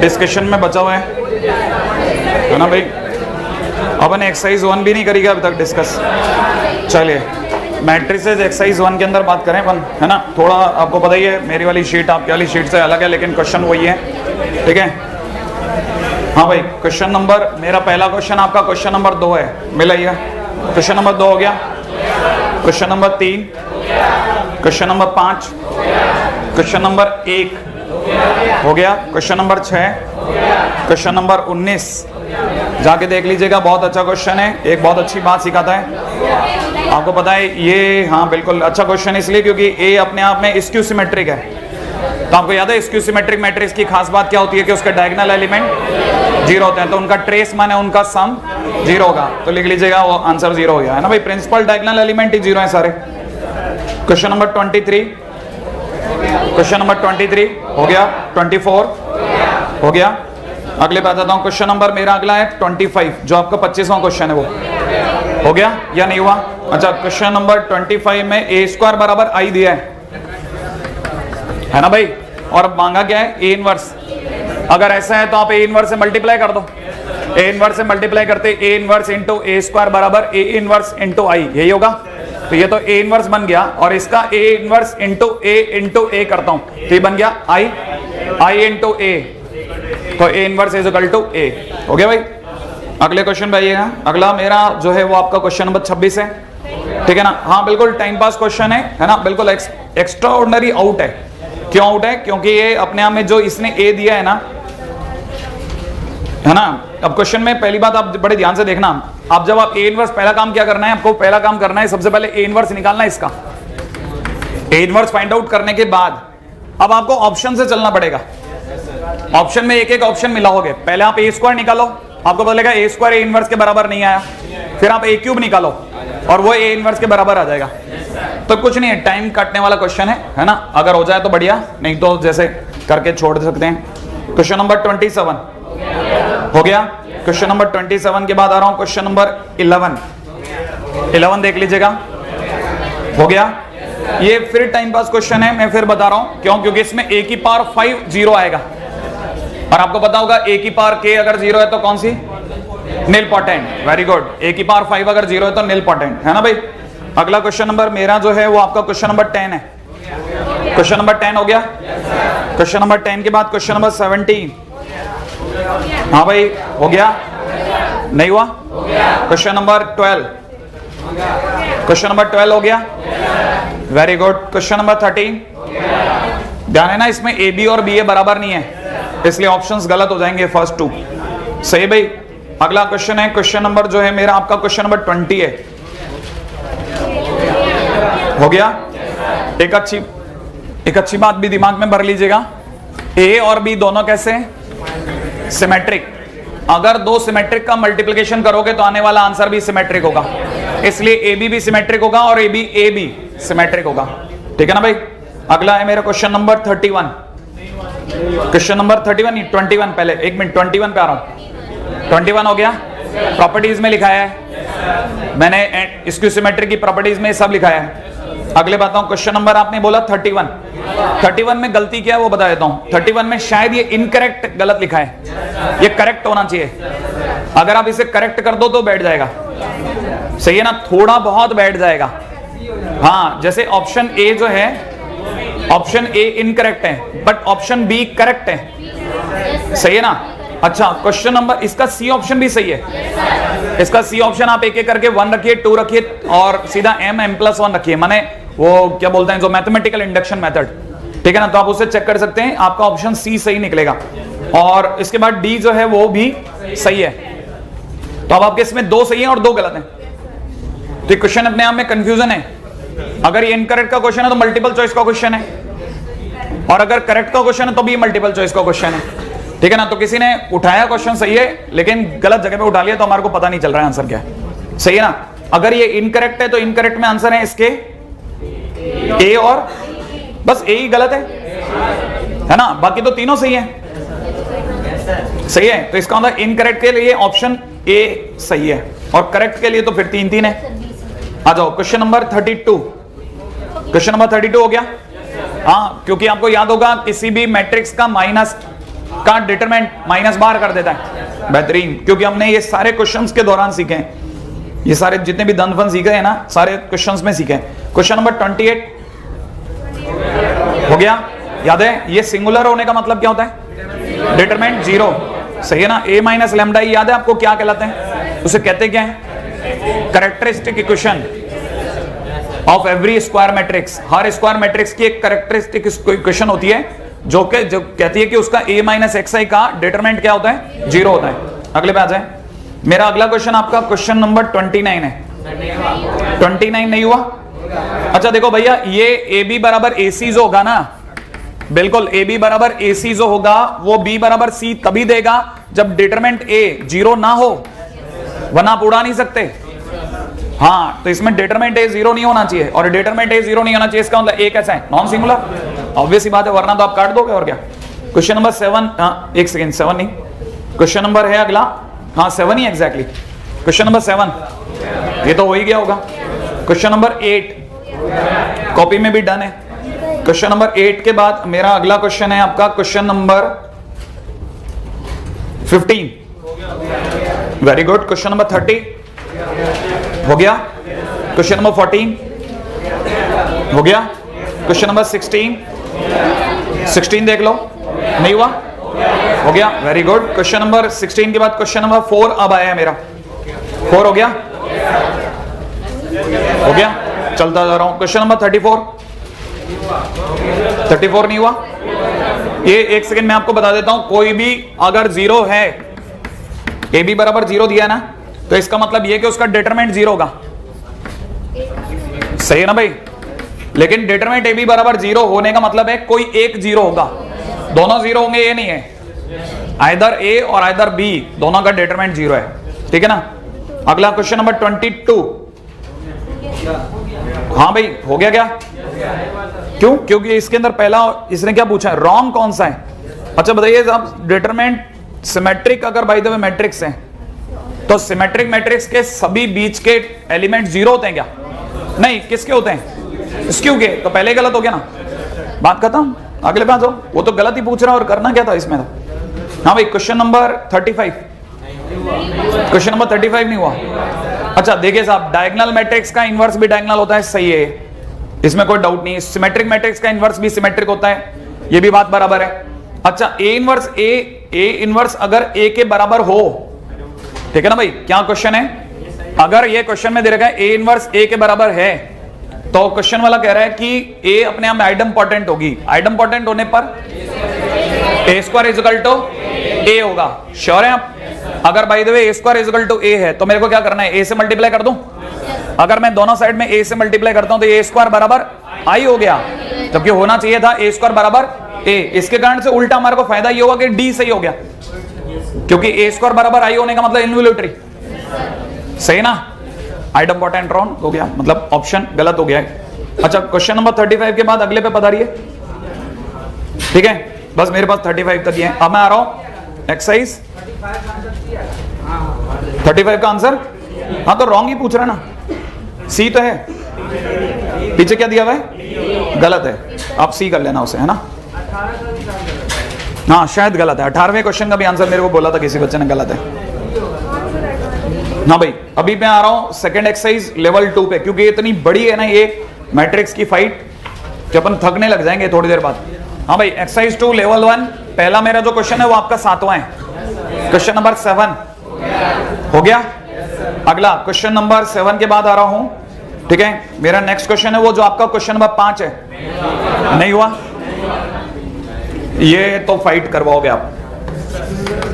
Discussion में बचा हुआ है ना भाई। अपन एक्सरसाइज 1 भी नहीं करेगा अभी तक डिस्कस। चलिए मैट्रिसेस एक्सरसाइज 1 के अंदर बात करें अपन, है ना। थोड़ा आपको पता ही है मेरी वाली शीट आपकी वाली शीट से अलग है, लेकिन क्वेश्चन वही है, ठीक है। हाँ भाई, क्वेश्चन नंबर, मेरा पहला क्वेश्चन आपका क्वेश्चन नंबर 2 है, मिलाइए। क्वेश्चन नंबर 2 हो गया, question number 3, question number 5, question number 1 हो गया, क्वेश्चन नंबर 6, क्वेश्चन नंबर 19 जाके देख लीजिएगा, बहुत अच्छा क्वेश्चन है, एक बहुत अच्छी बात सिखाता है। आपको पता है ये, हाँ बिल्कुल अच्छा क्वेश्चन इसलिए क्योंकि ए अपने आप में स्क्यू सिमेट्रिक है। तो आपको याद है स्क्यू सिमेट्रिक मैट्रिक्स की खास बात क्या होती है कि उसके डायगोनल एलिमेंट 0 होते हैं, तो उनका ट्रेस माने उनका सम 0 होगा, तो लिख लीजिएगा वो आंसर 0 हो गया, है ना भाई। प्रिंसिपल डायगोनल एलिमेंट ही 0 है सारे। क्वेश्चन नंबर 23, क्वेश्चन नंबर 23 हो गया, 24 हो गया। अगले पे आ जाता हूं, क्वेश्चन नंबर मेरा अगला है 25, जो आपका 25वां क्वेश्चन है, वो हो गया या नहीं हुआ? अच्छा, क्वेश्चन नंबर 25 में ए स्क्वायर बराबर आई दिया है ना भाई, और मांगा क्या है? A inverse. अगर ऐसा है तो आप ए इनवर्स से मल्टीप्लाई कर दो, ए इनवर्स से मल्टीप्लाई करते A inverse into A square बराबर ए इनवर्स इंटू आई, यही होगा। तो ये तो ए इनवर्स बन गया, और इसका ए इनवर्स इंटू ए करता हूं, तो ये बन गया आई इंटू ए, तो A inverse is equal to A, हो गया भाई। अगले क्वेश्चन पे आइएगा, अगला मेरा जो है वो आपका क्वेश्चन नंबर 26 है, ठीक है ना। हाँ बिल्कुल टाइम पास क्वेश्चन है ना, बिल्कुल एक्स्ट्रा ऑर्डिनरी आउट है। क्यों आउट है? क्योंकि ये अपने आप में जो इसने ए दिया है ना, है ना। अब क्वेश्चन में पहली बात आप बड़े ध्यान से देखना, आप जब आप ए इनवर्स, पहला काम क्या करना है आपको? पहला काम करना है सबसे पहले ए इनवर्स निकालना है इसका। ए इनवर्स फाइंड आउट करने के बाद अब आपको ऑप्शन से चलना पड़ेगा। ऑप्शन में एक एक ऑप्शन मिलाओगे, पहले आप ए स्क्वायर निकालो, आपको पता लगेगा ए स्क्वायर ए इनवर्स के बराबर नहीं आया, फिर आप ए क्यूब निकालो और वो ए इनवर्स के बराबर आ जाएगा। तो कुछ नहीं है, टाइम काटने वाला क्वेश्चन है ना। अगर हो जाए तो बढ़िया, नहीं तो जैसे करके छोड़ सकते हैं। क्वेश्चन नंबर 27 हो गया, क्वेश्चन नंबर 27 के बाद आ रहा हूं क्वेश्चन नंबर 11 देख लीजिएगा, हो गया। ये फिर टाइम पास क्वेश्चन है, मैं फिर बता रहा हूं क्यों, क्योंकि इसमें ए की पावर 5 0 आएगा, और आपको पता होगा ए की पावर k अगर 0 है तो कौन सी? नील पोटेंट। वेरी गुड, ए की पावर 5 अगर 0 है तो नील पोटेंट, है ना भाई। अगला क्वेश्चन नंबर मेरा जो है वो आपका क्वेश्चन नंबर 10 है। क्वेश्चन नंबर 10 हो गया, क्वेश्चन नंबर 10 के बाद क्वेश्चन नंबर 17, हाँ भाई हो गया, नहीं हुआ? क्वेश्चन नंबर 12, क्वेश्चन नंबर 12 हो गया, वेरी गुड। क्वेश्चन नंबर 13, ध्यान है ना इसमें ए बी और बी ए बराबर नहीं है, इसलिए ऑप्शंस गलत हो जाएंगे फर्स्ट 2, सही भाई। अगला क्वेश्चन है क्वेश्चन नंबर जो है मेरा आपका क्वेश्चन नंबर 20 है, हो गया। एक अच्छी बात भी दिमाग में भर लीजिएगा, ए और बी दोनों कैसे हैं? सिमेट्रिक। अगर दो सिमेट्रिक का मल्टीप्लिकेशन करोगे तो आने वाला आंसर भी सिमेट्रिक होगा, इसलिए ए बी सिमेट्रिक होगा और ए बी सिमेट्रिक होगा, ठीक है ना भाई। अगला है मेरा क्वेश्चन नंबर 31, क्वेश्चन नंबर 31 नहीं 21, पहले एक मिनट 21 पे आ रहा हूं। 21 हो गया, प्रॉपर्टीज में लिखा है मैंने, स्क्यू सिमेट्री की प्रॉपर्टीज में सब लिखा है। अगले बात हूं, क्वेश्चन नंबर आपने बोला 31 में गलती क्या है वो बता देता हूं। 31 में शायद ये इनकरेक्ट गलत लिखा है, ये करेक्ट होना चाहिए। अगर आप इसे करेक्ट कर दो तो बैठ जाएगा, सही है ना, थोड़ा बहुत बैठ जाएगा। हाँ, जैसे ऑप्शन ए जो है, ऑप्शन ए इनकरेक्ट है बट ऑप्शन बी करेक्ट है, सही है ना। अच्छा, क्वेश्चन नंबर इसका सी ऑप्शन भी सही है, इसका सी ऑप्शन आप एक एक करके 1 रखिए, 2 रखिए और सीधा m+1 रखिए, माने वो क्या बोलते हैं जो मैथमेटिकल इंडक्शन मेथड, ठीक है ना। तो आप उसे चेक कर सकते हैं, आपका ऑप्शन सी सही निकलेगा, और इसके बाद डी जो है वो भी सही है। तो अब आपके इसमें 2 सही है और 2 गलत है, तो क्वेश्चन अपने आप में कंफ्यूजन है। अगर ये इनकरेक्ट का क्वेश्चन है तो मल्टीपल चॉइस का क्वेश्चन है, और अगर करेक्ट का क्वेश्चन है तो भी मल्टीपल चॉइस का क्वेश्चन है, ठीक है ना। तो किसी ने उठाया क्वेश्चन सही है लेकिन गलत जगह पे उठा लिया, तो हमारे को पता नहीं चल रहा है आंसर क्या है, सही है ना। अगर ये इनकरेक्ट है तो इनकरेक्ट में आंसर है इसके ए, और बस ए ही गलत है ना, बाकी तो तीनों सही है, सही है। तो इसका मतलब इनकरेक्ट के लिए ऑप्शन ए सही है, और करेक्ट के लिए तो फिर 3 है। आ जाओ क्वेश्चन नंबर 32, क्वेश्चन नंबर 32 हो गया। हाँ, क्योंकि आपको याद होगा किसी भी मैट्रिक्स का माइनस का डिटरमिनेंट माइनस बाहर कर देता है। बेहतरीन, क्योंकि हमने ये सारे क्वेश्चंस के दौरान सीखे हैं, ये सारे जितने भी धन फन सीखे हैं ना, सारे क्वेश्चंस में सीखे हैं। क्वेश्चन नंबर 28 हो गया, याद है ये सिंगुलर होने का मतलब क्या होता है? डिटरमिनेंट 0, सही है ना। ए माइनस लैम्डा याद है आपको क्या कहलाते हैं? उसे कहते क्या है? Characteristic equation of every square matrix. Her square matrix की एक कैरेक्टरिस्टिक इक्वेशन होती है जो कहती है कि उसका a माइनस एक्स आई का डिटरमिनेंट क्या होता है? 0 होता है। अगले पे आ जाए। मेरा अगला क्वेश्चन आपका क्वेश्चन नंबर 29 है। 29 नहीं हुआ? अच्छा देखो भैया, ये ए बी बराबर ए सी जो होगा ना, बिल्कुल ए बी बराबर ए सी जो होगा वो बी बराबर सी तभी देगा जब डिटरमिनेंट ए 0 ना हो, वरना आप उड़ा नहीं सकते। हाँ, तो इसमें डिटरमिनेंट ए 0 नहीं होना चाहिए, और डिटरमिनेंट ए 0 नहीं होना चाहिए, इसका मतलब ए कैसा है? Non singular. ऑब्वियस ही बात है, वरना तो आप काट दोगे और क्या। क्वेश्चन नंबर 7, एक सेकेंड, 7 नहीं, क्वेश्चन नंबर है अगला, हाँ 7 ही एग्जैक्टली। क्वेश्चन नंबर 7 ये तो हो ही गया होगा। क्वेश्चन नंबर 8 कॉपी में भी डन है। क्वेश्चन नंबर 8 के बाद मेरा अगला क्वेश्चन है आपका question number 15। Very good. Question number 30 हो गया। क्वेश्चन नंबर 14 हो गया। क्वेश्चन नंबर 16 देख लो, नहीं हुआ? हो गया, वेरी गुड। क्वेश्चन नंबर 16 के बाद क्वेश्चन नंबर 4 अब आया है मेरा। 4 हो गया, हो गया, चलता जा रहा हूं। क्वेश्चन नंबर 34 नहीं हुआ? ये एक सेकंड मैं आपको बता देता हूं, कोई भी अगर 0 है, ए बी बराबर 0 दिया ना, तो इसका मतलब ये कि उसका डिटरमिनेंट 0 होगा, सही है ना भाई। लेकिन डिटरमिनेंट ए बी बराबर 0 होने का मतलब है कोई एक 0 होगा, दोनों 0 होंगे ये नहीं है। आइदर ए और आइदर बी, दोनों का डिटरमिनेंट 0 है, ठीक है ना। अगला क्वेश्चन नंबर 22। हाँ भाई, हो गया क्या? क्यों? क्योंकि इसके अंदर पहला इसने क्या पूछा है? रॉन्ग कौन सा है? अच्छा बताइए साहब, डिटरमिनेंट सिमेट्रिक अगर बाय द वे मैट्रिक्स है, तो सिमेट्रिक मैट्रिक्स के सभी बीच के एलिमेंट 0 होते हैं क्या? नहीं, किसके होते हैं? स्क्यू के। तो पहले गलत हो गया ना, बात खत्म। अगले बात हो, वो तो गलत ही पूछ रहा और करना क्या था इसमें? हाँ भाई, क्वेश्चन नंबर 35। क्वेश्चन नंबर 35 नहीं हुआ? अच्छा देखिए साहब, डायगोनल मैट्रिक्स का इनवर्स भी डायगोनल होता है, सही है, इसमें कोई डाउट नहीं है। सिमेट्रिक मैट्रिक्स का इनवर्स भी सिमेट्रिक होता है, ये भी बात बराबर है। अच्छा, ए इनवर्स अगर ए के बराबर हो, ठीक है ना भाई। क्या क्वेश्चन है? अगर ये क्वेश्चन में दे रखा है ए इनवर्स ए के बराबर है, तो क्वेश्चन वाला कह रहा है कि ए अपने आप में आइडम्पोटेंट होगी। आइडम्पोटेंट होने पर A square is equal to A होगा। श्योर है आप? अगर by the way A square is equal to A है, तो मेरे को क्या करना है? ए से मल्टीप्लाई कर दूं। अगर मैं दोनों साइड में ए से मल्टीप्लाई करता हूं तो ए स्क्वायर बराबर आई हो गया, जबकि होना चाहिए था ए स्क्वायर बराबर ए। इसके कारण से उल्टा हमारे को फायदा ये होगा कि डी सही हो गया, क्योंकि ए स्क्वायर बराबर आई होने का मतलब इनवॉल्यूटरी, सही ना। आइडम्पोटेंट रॉन्ग हो गया, मतलब ऑप्शन गलत हो गया है। अच्छा, क्वेश्चन नंबर 35 के बाद अगले पे पधारिए, ठीक है। बस मेरे पास 35 तक ही है। अब मैं आ रहा हूं एक्सरसाइज 35 का आंसर। हाँ तो रॉन्ग ही पूछ रहा है ना, सी तो है, पीछे क्या दिया हुआ है? गलत है, आप सी कर लेना उसे, है ना। हाँ शायद गलत है। 18वें क्वेश्चन का भी आंसर मेरे को बोला था किसी बच्चे ने, गलत है। हाँ भाई, अभी मैं आ रहा हूं सेकंड एक्सरसाइज लेवल 2 पे, क्योंकि इतनी बड़ी है ना ये मैट्रिक्स की फाइट कि अपन थकने लग जाएंगे थोड़ी देर बाद। हाँ भाई, एक्सरसाइज 2 लेवल 1। पहला मेरा जो क्वेश्चन है वो आपका 7वां है, क्वेश्चन नंबर 7 हो गया। अगला क्वेश्चन नंबर 7 के बाद आ रहा हूं, ठीक है। मेरा नेक्स्ट क्वेश्चन है वो जो आपका क्वेश्चन नंबर 5 है। नहीं हुआ? ये तो फाइट करवाओगे आप।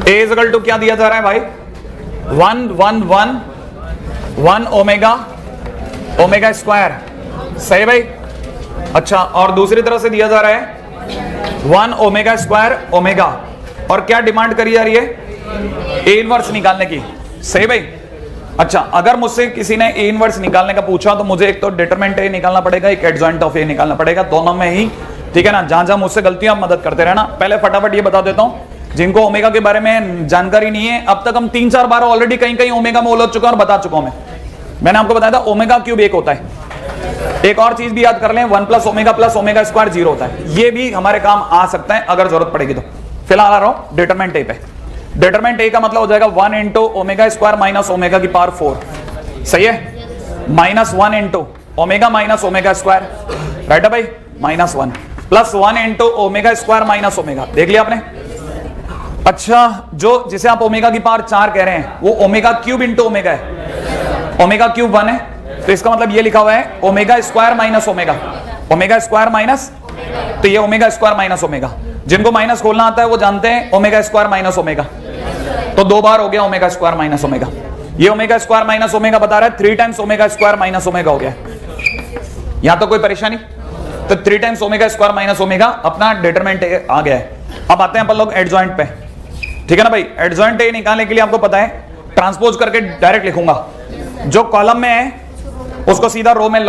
ए इज इक्वल टू क्या दिया जा रहा है भाई? 1 1 1 1 ओमेगा स्क्वायर, सही भाई। अच्छा, और दूसरी तरफ से दिया जा रहा है 1 ओमेगा स्क्वायर ओमेगा, और क्या डिमांड करी जा रही है? ए इनवर्स निकालने की, सही भाई। अच्छा, अगर मुझसे किसी ने ए इनवर्स निकालने का पूछा तो मुझे एक तो डिटरमिनेंट ए निकालना पड़ेगा, एक एडजॉइंट ऑफ ए निकालना पड़ेगा, दोनों में ही, ठीक है ना। जहां जहां मुझसे गलतियां आप मदद करते रहना। पहले फटाफट ये बता देता हूं, जिनको ओमेगा के बारे में जानकारी नहीं है, अब तक हम 3-4 बार ऑलरेडी कहीं कहीं ओमेगा में उलझ चुका हूं और बता चुका हूं मैंने आपको बताया था ओमेगा क्यूब 1 होता है। एक और चीज भी याद कर लें, 1 + ओमेगा + ओमेगा स्क्वायर 0 होता है। ये भी हमारे काम आ सकता है अगर जरूरत पड़ेगी तो। फिलहाल आ रहा हूं डिटरमिनेंट ए पे। डिटरमिनेंट ए का मतलब हो जाएगा 1 into omega square minus omega की पावर 4, सही है, minus 1 into omega minus omega square, right है भाई, minus 1 plus 1 into omega square minus omega, देख लिया आपने। अच्छा, जो जिसे आप ओमेगा की पावर 4 कह रहे हैं वो ओमेगा क्यूब इंटू ओमेगा है, ओमेगा क्यूब 1 है, तो इसका मतलब ये लिखा हुआ है omega square minus omega, omega square minus, तो ये ओमेगा स्क्वायर माइनस ओमेगा, जिनको माइनस खोलना आता है वो जानते हैं ओमेगा स्क्वायर माइनस ओमेगा, तो 2 बार हो गया ओमेगा स्क्वायर माइनस ओमेगा। ये ओमेगा स्क्वायर माइनस ओमेगा बता रहा है 3 times omega square minus omega हो गया। यहां तो कोई परेशानी, तो 3 times omega square minus omega अपना डिटरमिनेंट आ गया है। अब आते हैं अपन लोग एडजॉइंट पे, ठीक है ना भाई। एडजॉइंट ए निकालने के लिए आपको पता है ट्रांसपोज करके डायरेक्ट लिखूंगा, जो कॉलम में है उसको सीधा रो में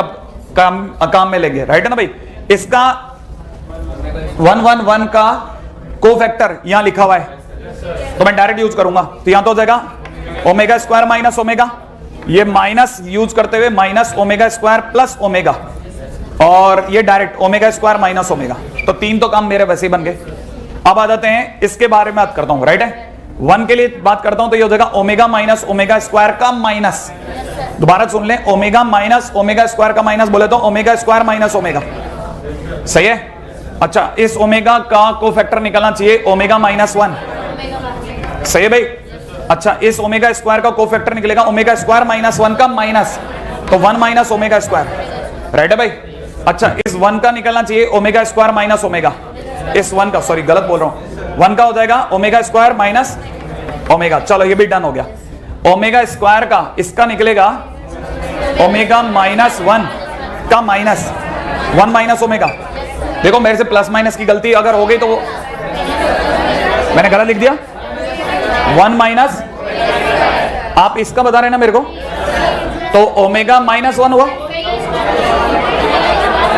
काम में लेंगे, राइट है ना भाई। इसका 1 1 1 का कोफैक्टर यहां लिखा हुआ है, तो मैं डायरेक्ट यूज करूंगा, तो यहां तो हो जाएगा ओमेगा स्क्वायर माइनस ओमेगा, ये माइनस यूज करते हुए minus omega square plus omega, और ये direct omega square minus omega, तो 3 तो काम मेरे वैसे ही बन गए। अब आ जाते हैं इसके बारे में बात करता हूं, राइट है। 1 के लिए बात करता हूं तो ये हो जाएगा ओमेगा माइनस ओमेगा स्क्वायर का माइनस, दोबारा सुन लें, ओमेगा माइनस ओमेगा स्क्वायर का माइनस बोले तो ओमेगा स्क्वायर माइनस ओमेगा, सही है। अच्छा, इस ओमेगा का कोफैक्टर निकलना चाहिए ओमेगा माइनस 1, सही है भाई। अच्छा, इस ओमेगा स्क्वायर का कोफैक्टर निकलेगा ओमेगा स्क्वायर माइनस 1 का माइनस, तो 1 माइनस ओमेगा स्क्वायर, राइट है भाई। अच्छा, इस 1 का निकलना चाहिए ओमेगा स्क्वायर माइनस ओमेगा, इस 1 का, सॉरी गलत बोल रहा हूं, 1 का हो जाएगा ओमेगा स्क्वायर माइनस ओमेगा, चलो ये भी डन हो गया। ओमेगा स्क्वायर का इसका निकलेगा ओमेगा माइनस 1 का माइनस 1 माइनस ओमेगा। देखो मेरे से प्लस माइनस की गलती अगर हो गई तो वो मैंने गलत लिख दिया, 1 माइनस, आप इसका बता रहे हैं ना मेरे को, तो ओमेगा माइनस 1 हुआ,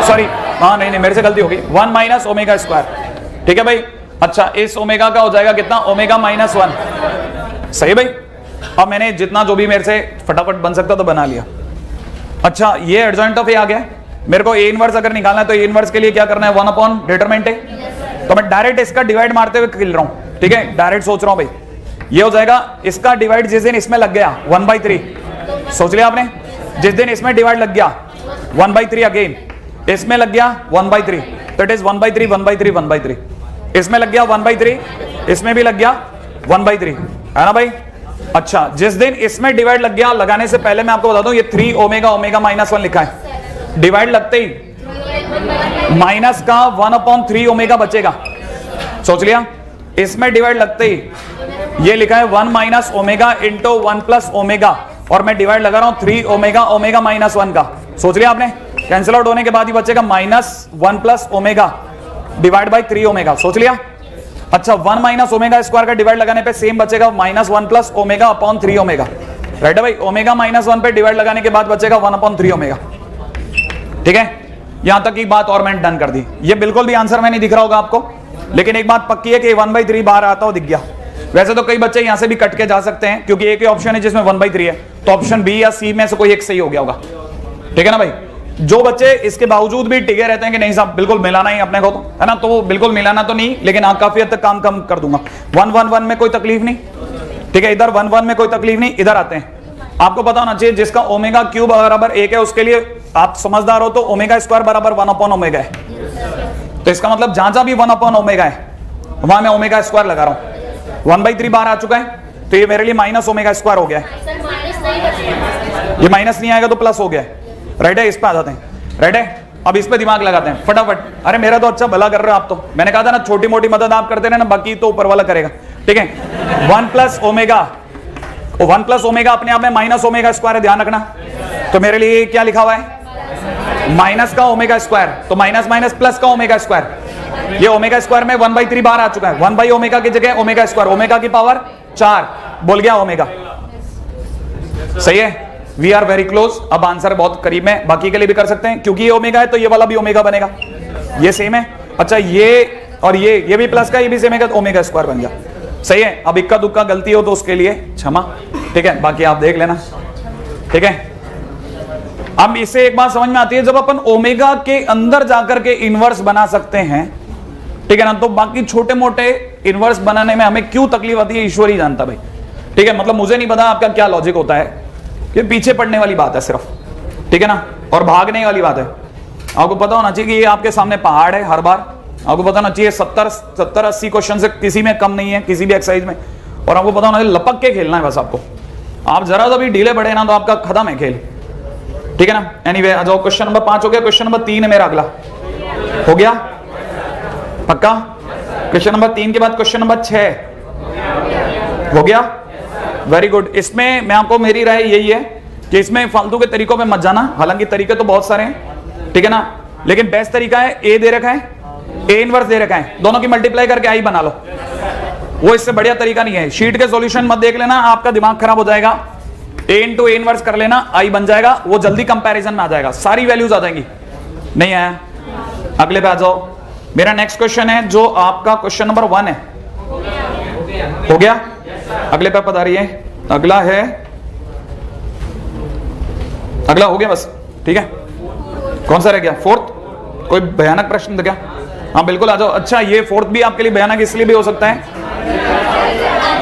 सॉरी हाँ नहीं मेरे से गलती होगी, 1 माइनस ओमेगा स्क्वायर, ठीक है भाई। अच्छा, इस ओमेगा का हो जाएगा कितना, ओमेगा माइनस 1, सही भाई। अब मैंने जितना जो भी मेरे से फटाफट बन सकता तो बना लिया। अच्छा, ये एडजॉइंट ऑफ ए आ गया, मेरे को ए इनवर्स अगर निकालना है तो ए इनवर्स के लिए क्या करना है, 1 अपॉन डिटरमिनेंट ए, तो मैं डायरेक्ट इसका डिवाइड मारते हुए खेल रहा हूं, ठीक है, डायरेक्ट सोच रहा हूं भाई। ये हो जाएगा इसका डिवाइड जिस दिन इसमें लग गया 1/3, सोच लिया आपने, जिस दिन इसमें डिवाइड लग गया 1/3, अगेन इसमें लग गया 1/3, तो इट इज 1/3 1/3 1/3, इसमें लग गया 1/3, इसमें भी लग गया 1/3, है ना भाई। अच्छा, जिस दिन इसमें डिवाइड लग गया, लगाने से पहले मैं आपको बता दूं ये 3 ओमेगा ओमेगा माइनस 1 लिखा है, डिवाइड लगते ही माइनस का 1/3 ओमेगा बचेगा, सोच लिया। इसमें डिवाइड लगते ही ये लिखा है 1 minus omega into 1 plus omega, और मैं डिवाइड लगा रहा हूं 3 ओमेगा ओमेगा माइनस 1 का, सोच लिया आपने। कैंसिल आउट होने के बाद ही बचेगा minus 1 plus omega divide by 3 omega, सोच लिया। अच्छा, 1 माइनस ओमेगा स्क्वायर का डिवाइड लगाने पे सेम बचेगा minus 1 plus omega upon 3 omega, right है भाई। ओमेगा माइनस 1 पे डिवाइड लगाने के बाद बचेगा 1/3 ओमेगा, ठीक है। यहां तक की बात और मैंने डन कर दी। ये बिल्कुल भी आंसर में नहीं दिख रहा होगा आपको, लेकिन एक बात पक्की है कि 1/3 बाहर आता हो दिख गया। वैसे तो कई बच्चे यहां से भी कट के जा सकते हैं, क्योंकि एक ही ऑप्शन है जिसमें 1/3 है, तो ऑप्शन बी या सी में से कोई एक सही हो गया होगा, ठीक है ना भाई। जो बच्चे इसके बावजूद भी टिके रहते हैं कि नहीं साहब बिल्कुल मिलाना ही अपने को, तो है ना, तो वो बिल्कुल मिलाना तो नहीं, लेकिन हाँ काफी हद तक काम कम कर दूंगा। 1 1 1 में कोई तकलीफ नहीं, ठीक है, इधर 1 1 में कोई तकलीफ नहीं। इधर आते हैं, आपको पता होना चाहिए जिसका ओमेगा क्यूब बराबर 1 है उसके लिए आप समझदार हो तो ओमेगा स्क्वायर बराबर 1/ओमेगा है, तो इसका मतलब जहां जहां भी 1/ओमेगा है वहां मैं ओमेगा स्क्वायर लगा रहा हूं। 1/3 बाहर आ चुका है, तो ये मेरे लिए माइनस ओमेगा स्क्वायर हो गया है, ये माइनस नहीं आएगा तो प्लस हो गया है, राइट है। इस पे आ जाते हैं, राइट है। अब इस पे दिमाग लगाते हैं फटाफट। अरे मेरा तो अच्छा भला कर रहे हो आप, तो मैंने कहा था ना छोटी मोटी मदद आप करते रहना, बाकी तो ऊपर वाला करेगा, ठीक है। 1 प्लस ओमेगा, 1 प्लस ओमेगा अपने आप में माइनस ओमेगा स्क्वायर है, ध्यान रखना। तो मेरे लिए क्या लिखा हुआ है, माइनस का ओमेगा स्क्वायर, तो माइनस माइनस प्लस का ओमेगा स्क्वायर। ये ओमेगा स्क्वायर में 1/3 बाहर आ चुका है, 1/ओमेगा की जगह ओमेगा स्क्वायर, ओमेगा की पावर 4 बोल गया ओमेगा, सही है। वी आर वेरी क्लोज, अब आंसर बहुत करीब में, बाकी के लिए भी कर सकते हैं, क्योंकि ये ओमेगा है तो ये वाला भी ओमेगा बनेगा, ये सेम है। अच्छा, ये और ये भी प्लस का, ये भी सेम है, तो ओमेगा स्क्वायर बन गया, सही है। अब इक्का दुक्का गलती हो तो उसके लिए क्षमा, ठीक है, बाकी आप देख लेना, ठीक है। अब इससे एक बात समझ में आती है, जब अपन ओमेगा के अंदर जाकर के इनवर्स बना सकते हैं, ठीक है ना। तो बाकी छोटे मोटे इनवर्स बनाने में हमें क्यों तकलीफ आती है ईश्वर ही जानता भाई, ठीक है। मतलब मुझे नहीं पता आपका क्या लॉजिक होता है, ये पीछे पड़ने वाली बात है सिर्फ, ठीक है ना, और भागने वाली बात है। आपको पता होना चाहिए कि ये आपके सामने पहाड़ है, हर बार आपको पता होना चाहिए 70-80 क्वेश्चन से किसी में कम नहीं है किसी भी एक्सरसाइज में, और आपको पता होना चाहिए लपक के खेलना है बस आपको। आप जरा सा भी ढीले बढ़े ना तो आपका खत्म है खेल, ठीक है ना। एनीवे आ जाओ, क्वेश्चन नंबर 5 हो गया, क्वेश्चन नंबर 3 है मेरा अगला, हो गया पक्का। क्वेश्चन नंबर 3 के बाद क्वेश्चन नंबर 6 हो गया, वेरी गुड। इसमें मैं आपको, मेरी राय यही है कि इसमें फालतू के तरीकों पे मत जाना, हालांकि तरीके तो बहुत सारे हैं, ठीक है ना, लेकिन बेस्ट तरीका है ए दे रखा है, ए इनवर्स दे रखा है, दोनों की मल्टीप्लाई करके आई बना लो, वो इससे बढ़िया तरीका नहीं है। शीट के सॉल्यूशन मत देख लेना, आपका दिमाग खराब हो जाएगा। ए इंटू ए इनवर्स कर लेना, आई बन जाएगा, वो जल्दी कंपैरिजन में आ जाएगा, सारी वैल्यूज आ जाएंगी। नहीं आया, अगले पे आ जाओ। मेरा नेक्स्ट क्वेश्चन है जो आपका क्वेश्चन नंबर 1 है, हो गया। अगले पे बता रही है, अगला है, अगला हो गया बस, ठीक है। कौन सा रह गया? 4th। कोई भयानक प्रश्न था क्या? हाँ बिल्कुल आ जाओ। अच्छा, ये 4th भी आपके लिए भयानक इसलिए भी हो सकता है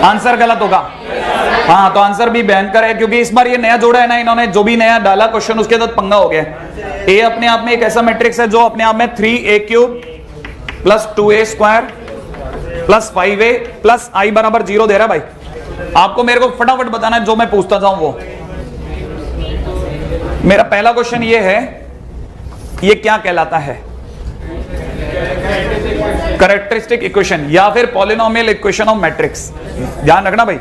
आंसर गलत होगा, हाँ तो आंसर भी भयंकर है, क्योंकि इस बार ये नया जोड़ा है ना इन्होंने, जो भी नया डाला क्वेश्चन उसके साथ पंगा हो गया। ए अपने आप में एक ऐसा मैट्रिक्स है जो अपने आप में 3a³ plus 2a² plus 5a plus i बराबर 0 दे रहा है भाई। आपको मेरे को फटाफट बताना है जो मैं पूछता जाऊं वो। मेरा पहला क्वेश्चन ये है, ये क्या कहलाता है? कैरेक्टरिस्टिक इक्वेशन या फिर पॉलिनोमियल इक्वेशन ऑफ मैट्रिक्स। ध्यान रखना भाई,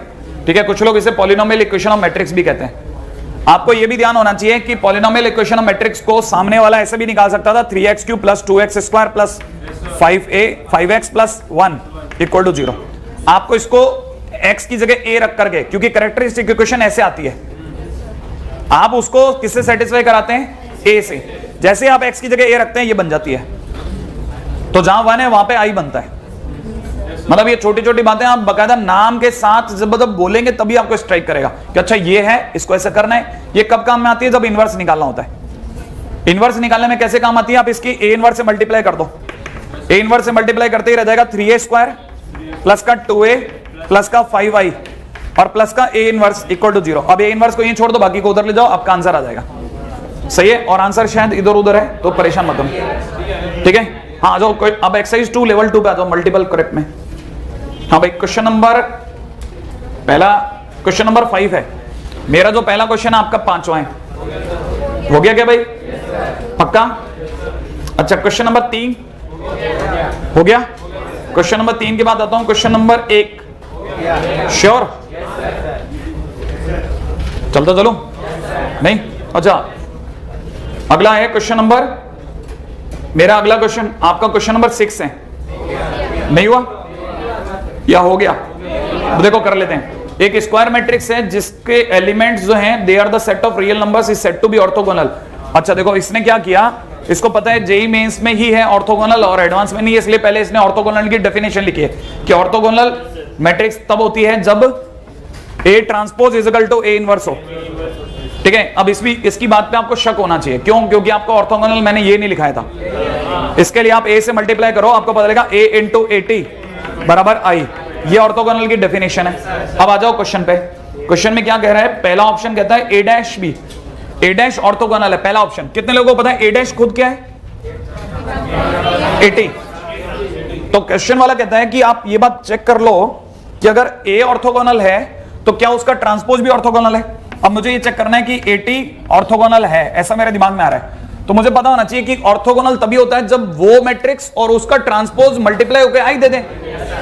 ठीक है। कुछ लोग इसे पॉलिनोमियल इक्वेशन ऑफ मैट्रिक्स भी कहते हैं। आपको यह भी ध्यान होना चाहिए कि पॉलिनोमियल इक्वेशन ऑफ मैट्रिक्स को सामने वाला ऐसे भी निकाल सकता था, 3x³ plus 2x² plus 5x plus 1 equal to 0। आपको इसको x की जगह a रख करके, क्योंकि कैरेक्टरिस्टिक इक्वेशन ऐसे आती है, आप उसको किससे सेटिस्फाई कराते हैं? a से। जैसे आप x की जगह a रखते हैं ये बन जाती है, तो जहां 1 है वहां पे i बनता है। मतलब ये छोटी छोटी बातें आप बकायदा नाम के साथ जब बोलेंगे तभी आपको स्ट्राइक करेगा कि अच्छा ये है, इसको ऐसे करना है। ये कब काम में आती है? जब इनवर्स निकालना होता है। इनवर्स निकालने में कैसे काम आती है? आप इसकी a इनवर्स से मल्टीप्लाई कर दो, a इनवर्स से मल्टीप्लाई करते ही रह जाएगा 3a² प्लस का 2a प्लस का 5i और प्लस का a इनवर्स इक्वल टू 0। अब a इनवर्स को यहीं छोड़ दो, बाकी को उधर ले जाओ, आपका आंसर आ जाएगा। सही है, और आंसर शायद इधर उधर है तो परेशान मत हो, ठीक है। हाँ जो अब एक्सरसाइज 2 लेवल 2 पे आ जाओ, मल्टीपल करेक्ट में। हाँ भाई, क्वेश्चन नंबर, पहला क्वेश्चन नंबर 5 है मेरा, जो पहला क्वेश्चन है आपका 5वां है। हो गया क्या भाई? पक्का? अच्छा, क्वेश्चन नंबर 3 हो गया। क्वेश्चन नंबर 3 के बाद आता हूं क्वेश्चन नंबर 1। श्योर? चलता चलो? नहीं? अच्छा, अगला है क्वेश्चन नंबर, मेरा अगला क्वेश्चन आपका क्वेश्चन नंबर 6 है। नहीं हुआ या हो गया? देखो कर लेते हैं। एक स्क्वायर मैट्रिक्स है जिसके एलिमेंट्स जो हैं they are the set of real numbers is said to be orthogonal. अच्छा देखो, इसने क्या किया, इसको पता है जेईई मेंस में ही है ऑर्थोगोनल और एडवांस में नहीं है, इसलिए पहले इसने ऑर्थोगोनल की डेफिनेशन लिखी है कि ऑर्थोगोनल मैट्रिक्स तब होती है जब A transpose is equal to A inverse हो, ठीक है। अब इसकी बात पे आपको शक होना चाहिए, क्यों? क्योंकि आपको ऑर्थोगोनल मैंने ये नहीं लिखाया था। इसके लिए आप A से मल्टीप्लाई करो, आपको पता लगेगा A इंटू AT बराबर I। ये ऑर्थोगोनल की डेफिनेशन है। अब आ जाओ क्वेश्चन पे। क्वेश्चन में क्या कह रहा है? पहला ऑप्शन कहता है A' A डैश ऑर्थोगोनल है, पहला ऑप्शन। कितने लोगों को पता है A' खुद क्या है? AT। तो क्वेश्चन वाला कहता है कि आप ये बात चेक कर लो कि अगर A ऑर्थोगोनल है तो क्या उसका ट्रांसपोज भी ऑर्थोगोनल है। अब मुझे ये चेक करना है कि AT ऑर्थोगोनल है, ऐसा मेरे दिमाग में आ रहा है। तो मुझे पता होना चाहिए कि ऑर्थोगोनल तभी होता है जब वो मैट्रिक्स और उसका ट्रांसपोज मल्टीप्लाई होकर आई दे दे।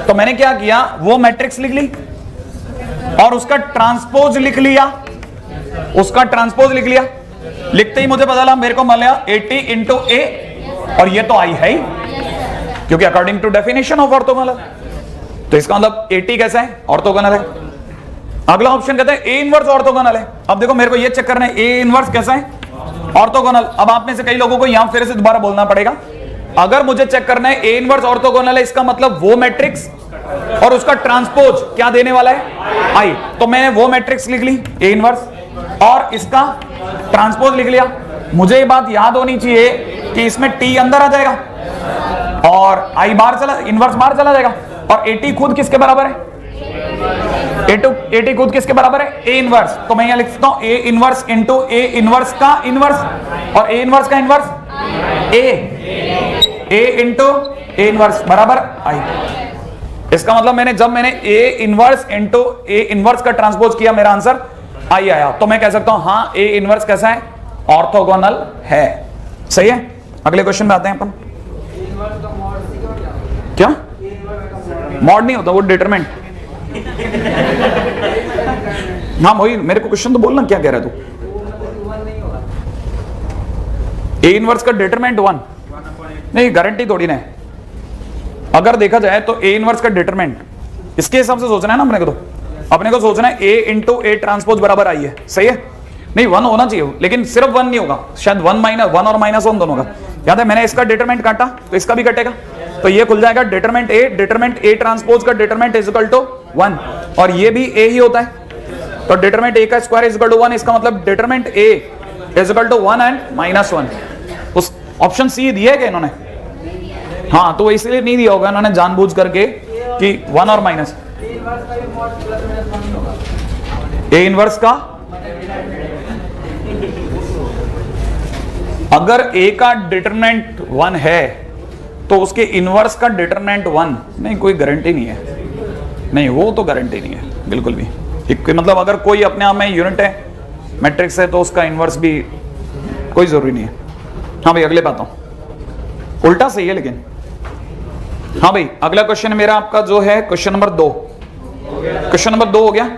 तो मैंने क्या किया, वो मैट्रिक्स लिख ली और उसका ट्रांसपोज लिख लिया, उसका ट्रांसपोज लिख लिया। लिखते ही मुझे पता लगा, मेरे को मिल गया AT इंटू A, और ये तो आई है ही, क्योंकि according to definition of orthogonal. तो इसका मतलब AT कैसा है? ऑर्थोगोनल है। अगला ऑप्शन कहता है A इनवर्स ऑर्थोगोनल है। अब देखो मेरे को ये चेक करना है A इनवर्स कैसा है? ऑर्थोगोनल। अब आप में से कई लोगों को यहां फिर से दोबारा बोलना पड़ेगा, अगर मुझे चेक करना है A इनवर्स ऑर्थोगोनल है, इसका मतलब वो मैट्रिक्स और उसका ट्रांसपोज क्या देने वाला है? I। तो मैंने वो मैट्रिक्स लिख ली A इनवर्स और इसका ट्रांसपोज लिख लिया। मुझे ये बात याद होनी चाहिए कि इसमें T अंदर आ जाएगा, और आई बाहर चला, इनवर्स बाहर चला जाएगा, और 80 खुद किसके बराबर है? 80 खुद किसके बराबर है? A inverse. तो मैं यहां लिख सकता हूं A inverse into A inverse का इनवर्स, और ए इनवर्स का inverse A into A inverse बराबर आई। इसका मतलब जब मैंने A inverse into A inverse का ट्रांसपोज किया, मेरा आंसर आई आया। तो मैं कह सकता हूं हाँ ए इनवर्स कैसा है? ऑर्थोगोनल है। सही है। अगले क्वेश्चन में आते हैं अपन। क्या मॉड नहीं होता, वो डिटरमिनेंट। हाँ वही, मेरे को क्वेश्चन तो बोलना क्या कह रहा है तू? ए इनवर्स का डिटरमिनेंट 1 नहीं, गारंटी थोड़ी ना है। अगर देखा जाए तो ए इनवर्स का डिटरमिनेंट इसके हिसाब से सोचना है ना अपने को सोचना है ए इंटू ए ट्रांसपोज बराबर आई है। सही है। नहीं 1 होना चाहिए, लेकिन सिर्फ 1 नहीं होगा, शायद 1 और -1 दोनों का। याद है मैंने इसका डिटरमिनेंट काटा तो इसका भी कटेगा, तो ये खुल जाएगा डिटरमिनेंट ए ट्रांसपोज का डिटरमिनेंट इज इक्वल टू 1, और ये भी ए ही होता है। तो डिटरमिनेंट ए का स्क्वायर इज इक्वल टू 1, इसका मतलब determinant A is equal to 1 and -1। उस ऑप्शन सी दिया है क्या इन्होंने? हाँ, तो इसलिए नहीं दिया होगा इन्होंने जानबूझ करके कि 1 और माइनस। ए इनवर्स का अगर ए का डिटरमिनेंट 1 है तो उसके इनवर्स का डिटरमिनेंट 1 नहीं, कोई गारंटी नहीं है। नहीं, वो तो गारंटी नहीं है बिल्कुल भी। मतलब अगर कोई अपने आप में यूनिट है, मैट्रिक्स है, तो उसका इनवर्स भी कोई जरूरी नहीं है। हाँ भाई अगले बात हूं, उल्टा सही है लेकिन। हाँ भाई अगला क्वेश्चन मेरा आपका जो है क्वेश्चन नंबर 2। क्वेश्चन नंबर 2 हो गया।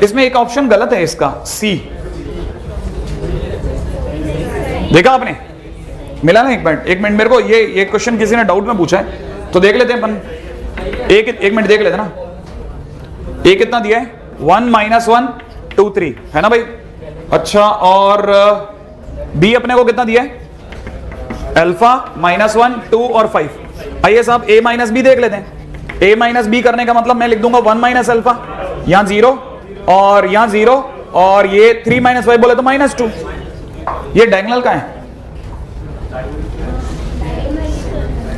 इसमें एक ऑप्शन गलत है, इसका सी। देखा आपने? मिला ना? एक मिनट मेरे को ये क्वेश्चन किसी ने डाउट में पूछा है, तो देख लेते हैं अपन। एक मिनट देख लेते ना। ए कितना दिया है? 1 -1 2 3 है ना भाई? अच्छा, और बी अपने को कितना दिया है? अल्फा -1 2 और 5। आइए साहब ए माइनस बी देख लेते हैं। ए माइनस बी करने का मतलब मैं लिख दूंगा 1 - अल्फा, यहां 0 और यहां 0, और ये 3 - 5 बोले तो -2। ये डायगोनल का है।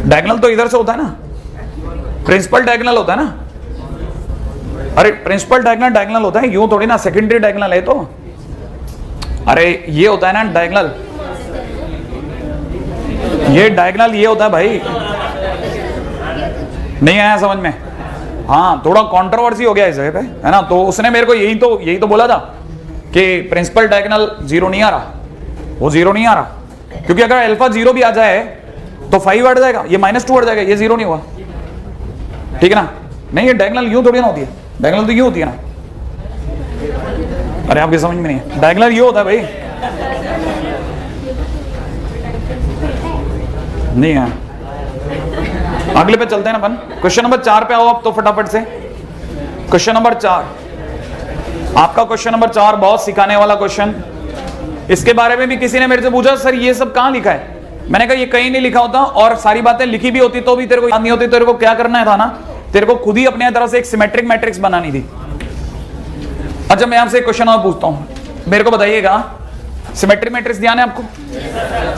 डायगोनल तो इधर से होता है ना, प्रिंसिपल डायगोनल होता है ना। अरे प्रिंसिपल डायगोनल होता है, यूं थोड़ी ना। सेकेंडरी डायगोनल है तो, अरे ये होता है ना डायगोनल। ये डायगोनल ये होता है भाई। नहीं आया समझ में? हाँ, थोड़ा कंट्रोवर्सी हो गया इस जगह पे, है ना। तो उसने मेरे को यही तो बोला था कि प्रिंसिपल डायगोनल 0 नहीं आ रहा, वो 0 नहीं आ रहा, क्योंकि अगर अल्फा 0 भी आ जाए तो 5 हट जाएगा, ये -2 हट जाएगा, ये 0 नहीं हुआ। ठीक है ना? नहीं, ये डायगोनल यूं थोड़ी ना होती है। डायगोनल तो यूं होती है ना। अरे आपकी समझ में नहीं है, डायगोनल यूं होता है भाई। नहीं है। अगले पे चलते हैं ना अपन। क्वेश्चन नंबर 4 पे आओ आप तो फटाफट से। क्वेश्चन नंबर 4 आपका क्वेश्चन नंबर 4 बहुत सिखाने वाला क्वेश्चन। इसके बारे में भी किसी ने मेरे से पूछा, सर ये सब कहां लिखा है? मैंने कहा ये कहीं नहीं लिखा होता, और सारी बातें लिखी भी होती तो भी तेरे को याद नहीं होती। तेरे को क्या करना था ना, तेरे को खुद ही अपने तरफ से एक सिमेट्रिक मैट्रिक्स बनानी थी। अच्छा, मैं आपसे एक क्वेश्चन और पूछता हूं, मेरे को बताइएगा, सिमेट्रिक मैट्रिक्स ध्यान है आपको?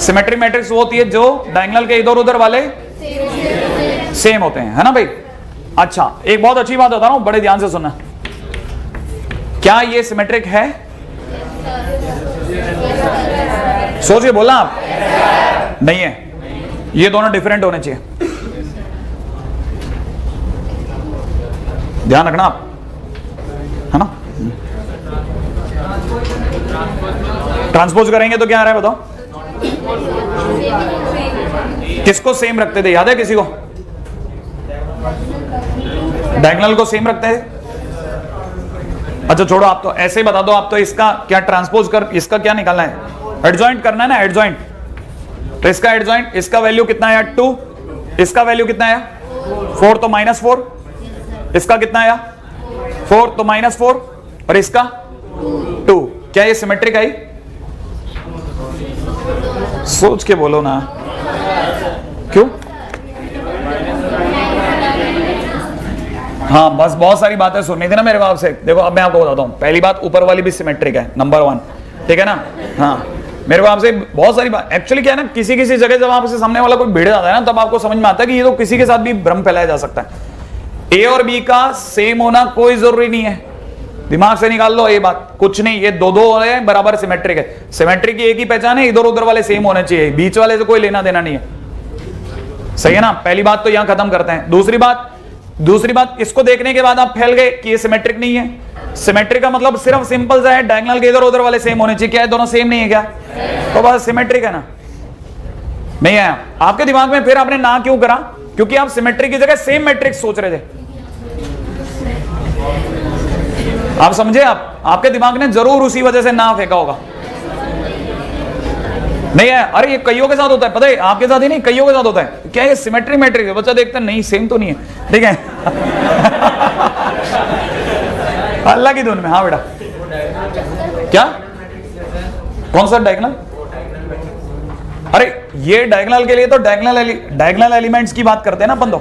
सिमेट्रिक मैट्रिक्स वो होती है जो डायगोनल के इधर उधर वाले सेम होते हैं, है ना भाई? अच्छा, एक बहुत अच्छी बात बता रहा हूं, बड़े ध्यान से सुनना। क्या ये सिमेट्रिक है? सोचिए, बोलना आप। नहीं है, ये दोनों डिफरेंट होने चाहिए। ध्यान रखना आप, है ना। ट्रांसपोज करेंगे तो क्या आ रहा है बताओ? किसको सेम रखते थे, याद है किसी को? डायगोनल को सेम रखते थे। अच्छा छोड़ो, आप तो ऐसे ही बता दो। आप तो इसका क्या ट्रांसपोज कर, इसका क्या निकालना है? एडजॉइंट करना है ना, एडजॉइंट। तो इसका एडजॉइंट, इसका वैल्यू कितना आया? 2। इसका वैल्यू कितना आया? 4, तो -4। इसका कितना आया? 4, तो -4, और इसका 2। क्या ये सिमेट्रिक आई? सोच के बोलो ना, क्यों? हाँ, बस बहुत सारी बातें सुननी थी ना मेरे को आपसे। देखो अब मैं आपको बताता हूं। पहली बात, ऊपर वाली भी सिमेट्रिक है, नंबर 1। ठीक है ना? हाँ, मेरे को आपसे बहुत सारी बात, एक्चुअली क्या है ना, किसी किसी जगह जब आपसे सामने वाला कोई भिड़ जाता है ना, तब आपको समझ में आता है कि ये तो किसी के साथ भी भ्रम फैलाया जा सकता है। ए और बी का सेम होना कोई जरूरी नहीं है, दिमाग से निकाल लो ये बात, कुछ नहीं, ये दो दो है बराबर सिमेट्रिक है। सिमेट्रिक की एक ही पहचान है, इधर उधर वाले सेम होने चाहिए, बीच वाले से कोई लेना देना नहीं है। सही है ना, पहली बात तो यहां खत्म करते हैं। दूसरी बात इसको देखने के बाद आप फैल गए कि ये सिमेट्रिक नहीं है। सिमेट्रिक का मतलब सिर्फ सिंपल सा है, डायगोनल के इधर उधर वाले सेम होने चाहिए। क्या है, दोनों सेम नहीं है क्या? तो बस सिमेट्रिक है ना। नहीं आया आपके दिमाग में, फिर आपने ना क्यों करा? क्योंकि आप सिमेट्रिक की जगह सेम मैट्रिक्स सोच रहे थे। आप समझे? आपके दिमाग ने जरूर उसी वजह से ना फेंका होगा। नहीं है, अरे ये कईयों के साथ होता है, पता है, आपके साथ ही नहीं, कईयों के साथ होता है। क्या ये सिमेट्रिक मैट्रिक है? बच्चा देखता है नहीं सेम तो नहीं है, ठीक है। अल्लाह की धुन में। हाँ बेटा, क्या कौन सा डायगोनल? अरे ये डायगोनल के लिए तो डायगोनल एलिमेंट्स की बात करते हैं ना अपन तो।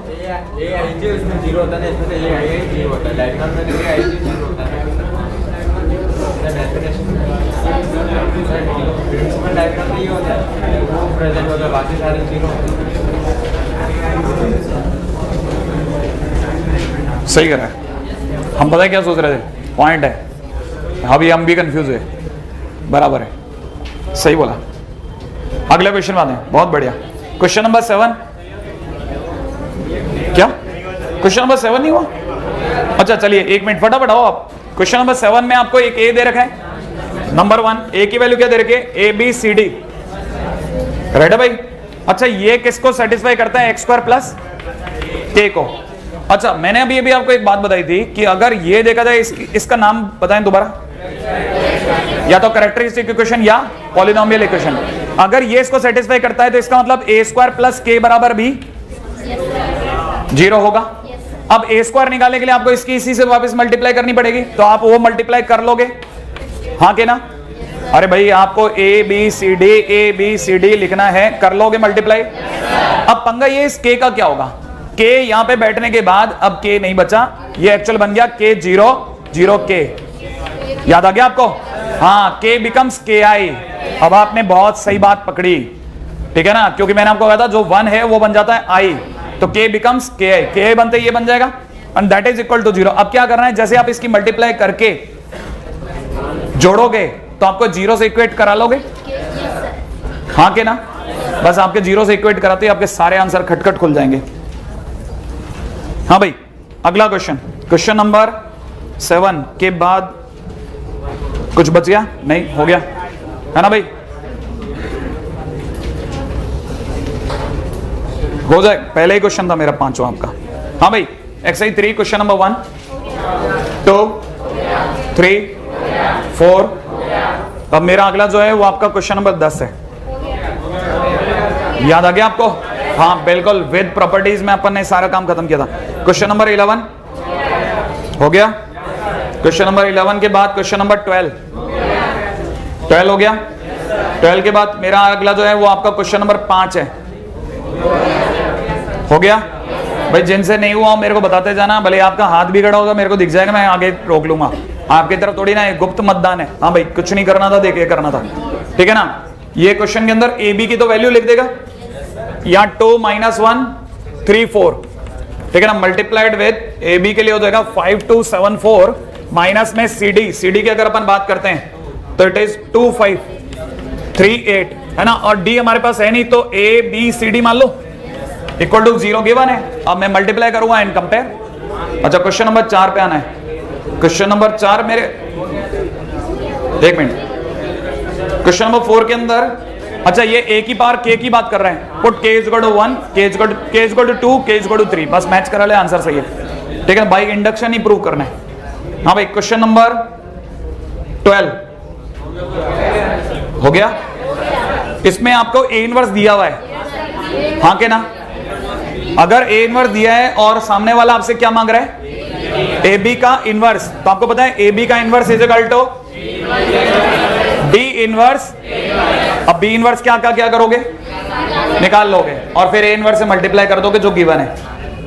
सही कर रहा है, हम पता है क्या सोच रहे थे, पॉइंट है, अभी हम भी कंफ्यूज है, बराबर है, सही बोला। अगले क्वेश्चन में आते हैं, बहुत बढ़िया। क्वेश्चन नंबर 7, क्या क्वेश्चन नंबर 7 नहीं हुआ? अच्छा चलिए एक मिनट फटाफट आओ आप। क्वेश्चन नंबर 7 में आपको एक ए दे रखा है, नंबर 1 ए की वैल्यू क्या दे रखी है? A B C D, right है भाई। अच्छा ये किसको सेटिस्फाई करता है? एक्स स्क्वायर प्लस के को। अच्छा मैंने अभी आपको एक बात बताई थी कि अगर ये देखा जाए, इसका नाम बताएं दोबारा, या तो कैरेक्टरिस्टिक इक्वेशन या पॉलिनोमियल इक्वेशन। अगर ये इसको सेटिस्फाई करता है तो इसका मतलब ए स्क्वायर प्लस के बराबर भी 0 होगा। अब ए स्क्वायर निकालने के लिए आपको इसकी इसी से वापस मल्टीप्लाई करनी पड़ेगी, तो आप वो मल्टीप्लाई कर लोगे, हाँ के ना? अरे भाई आपको ए बी सी डी लिखना है, कर लोगे मल्टीप्लाई। अब पंगा ये, इस के का क्या होगा? के यहां पे बैठने के बाद अब के नहीं बचा, ये एक्चुअल बन गया के 0 के, याद आ गया आपको? हाँ, के बिकम्स के आई। अब आपने बहुत सही बात पकड़ी, ठीक है ना, क्योंकि मैंने आपको कहा था जो 1 है वो बन जाता है आई, तो के बिकम्स के आई, के बनते ये बन जाएगा and that is equal to 0। अब क्या करना है, जैसे आप इसकी मल्टीप्लाई करके जोड़ोगे तो आपको 0 से इक्वेट करा लोगे, हाँ के ना? बस आपके 0 से इक्वेट कराते ही आपके सारे आंसर खटखट खुल जाएंगे। हाँ भाई अगला क्वेश्चन, क्वेश्चन नंबर 7 के बाद कुछ बच गया? नहीं, हो गया है ना भाई? हो जाए, पहले ही क्वेश्चन था मेरा 5वां आपका। हाँ भाई एक्सरसाइज 3 क्वेश्चन नंबर 1 2 3 4। अब मेरा अगला जो है वो आपका क्वेश्चन नंबर 10 है, याद आ गया आपको? हाँ बिल्कुल, विद प्रॉपर्टीज में अपन ने सारा काम खत्म किया था। क्वेश्चन नंबर 11 हो गया। क्वेश्चन नंबर 11 के बाद क्वेश्चन नंबर 12 हो गया। 12 के बाद मेरा अगला जो है वो आपका क्वेश्चन नंबर 5 है, हो गया भाई। जिनसे नहीं हुआ मेरे को बताते जाना, भले आपका हाथ भी खड़ा होगा मेरे को दिख जाएगा, मैं आगे रोक लूंगा। आपकी तरफ थोड़ी ना, गुप्त मतदान है। हाँ भाई कुछ नहीं करना था, देखिए करना था, ठीक है ना? ये क्वेश्चन के अंदर ए बी की तो वैल्यू लिख देगा, या 2 - 1 3 4, ठीक है ना? मल्टीप्लाइड विद ए बी के लिए हो जाएगा 5 2 7 4 माइनस में सी डी की अगर अपन बात करते हैं तो इट इज 2 5 3 8, है ना? और डी हमारे पास है नहीं, तो ए बी सी डी मान लो इक्वल टू 0 गिवन है। अब मैं मल्टीप्लाई करूंगा एंड कंपेयर। अच्छा क्वेश्चन नंबर 4 पे आना है। क्वेश्चन नंबर 4 मेरे, एक मिनट, क्वेश्चन नंबर 4 के अंदर, अच्छा ये ए की पावर के की बात कर रहे हैं, पुट के इज इक्वल टू 1, के इज इक्वल टू 2, के इज इक्वल टू 3, बस मैच करा ले, आंसर सही है, ठीक है? बाई इंडक्शन ही प्रूव करना है। हाँ भाई क्वेश्चन नंबर 12 हो गया। इसमें आपको ए इनवर्स दिया हुआ है, हाँ के ना? अगर ए इनवर्स दिया है और सामने वाला आपसे क्या मांग रहा है? ए बी का इनवर्स, तो आपको पता है ए बी का inverse is equal to D inverse. अब बी इनवर्स क्या करोगे? निकाल लोगे और फिर ए इनवर्स से मल्टीप्लाई कर दोगे जो गिवन है।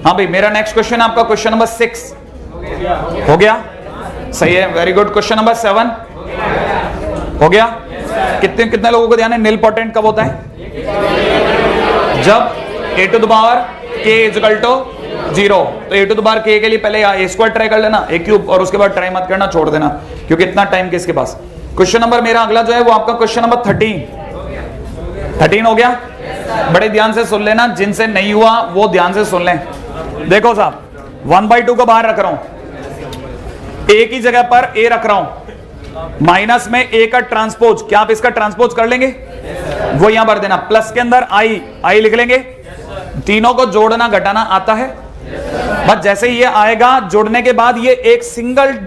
हाँ भाई मेरा नेक्स्ट क्वेश्चन आपका क्वेश्चन नंबर 6 हो गया, सही है, वेरी गुड। क्वेश्चन नंबर 7 हो गया। कितने कितने लोगों को ध्यान है निल पोटेंट कब होता है? जब a to the power k equal to 0। तो a to the power k के लिए पहले a स्क्वायर ट्राई कर लेना, a क्यूब, और उसके बाद ट्राई मत करना, छोड़ देना, क्योंकि इतना टाइम किसके पास। क्वेश्चन नंबर मेरा अगला जो है वो आपका क्वेश्चन नंबर 13 हो गया। बड़े ध्यान से सुन लेना, जिनसे नहीं हुआ वो ध्यान से सुन लें। देखो साहब 1/2 को बाहर रख रहा हूं, a की जगह पर a रख रहा हूं, माइनस में a का ट्रांसपोज, क्या आप इसका ट्रांसपोज कर लेंगे? वो यहां भर देना, प्लस के अंदर i लिख लेंगे। तीनों को जोड़ना घटाना आता है, बस जैसे ही ये आएगा जोड़ने के बाद ये एक सिंगल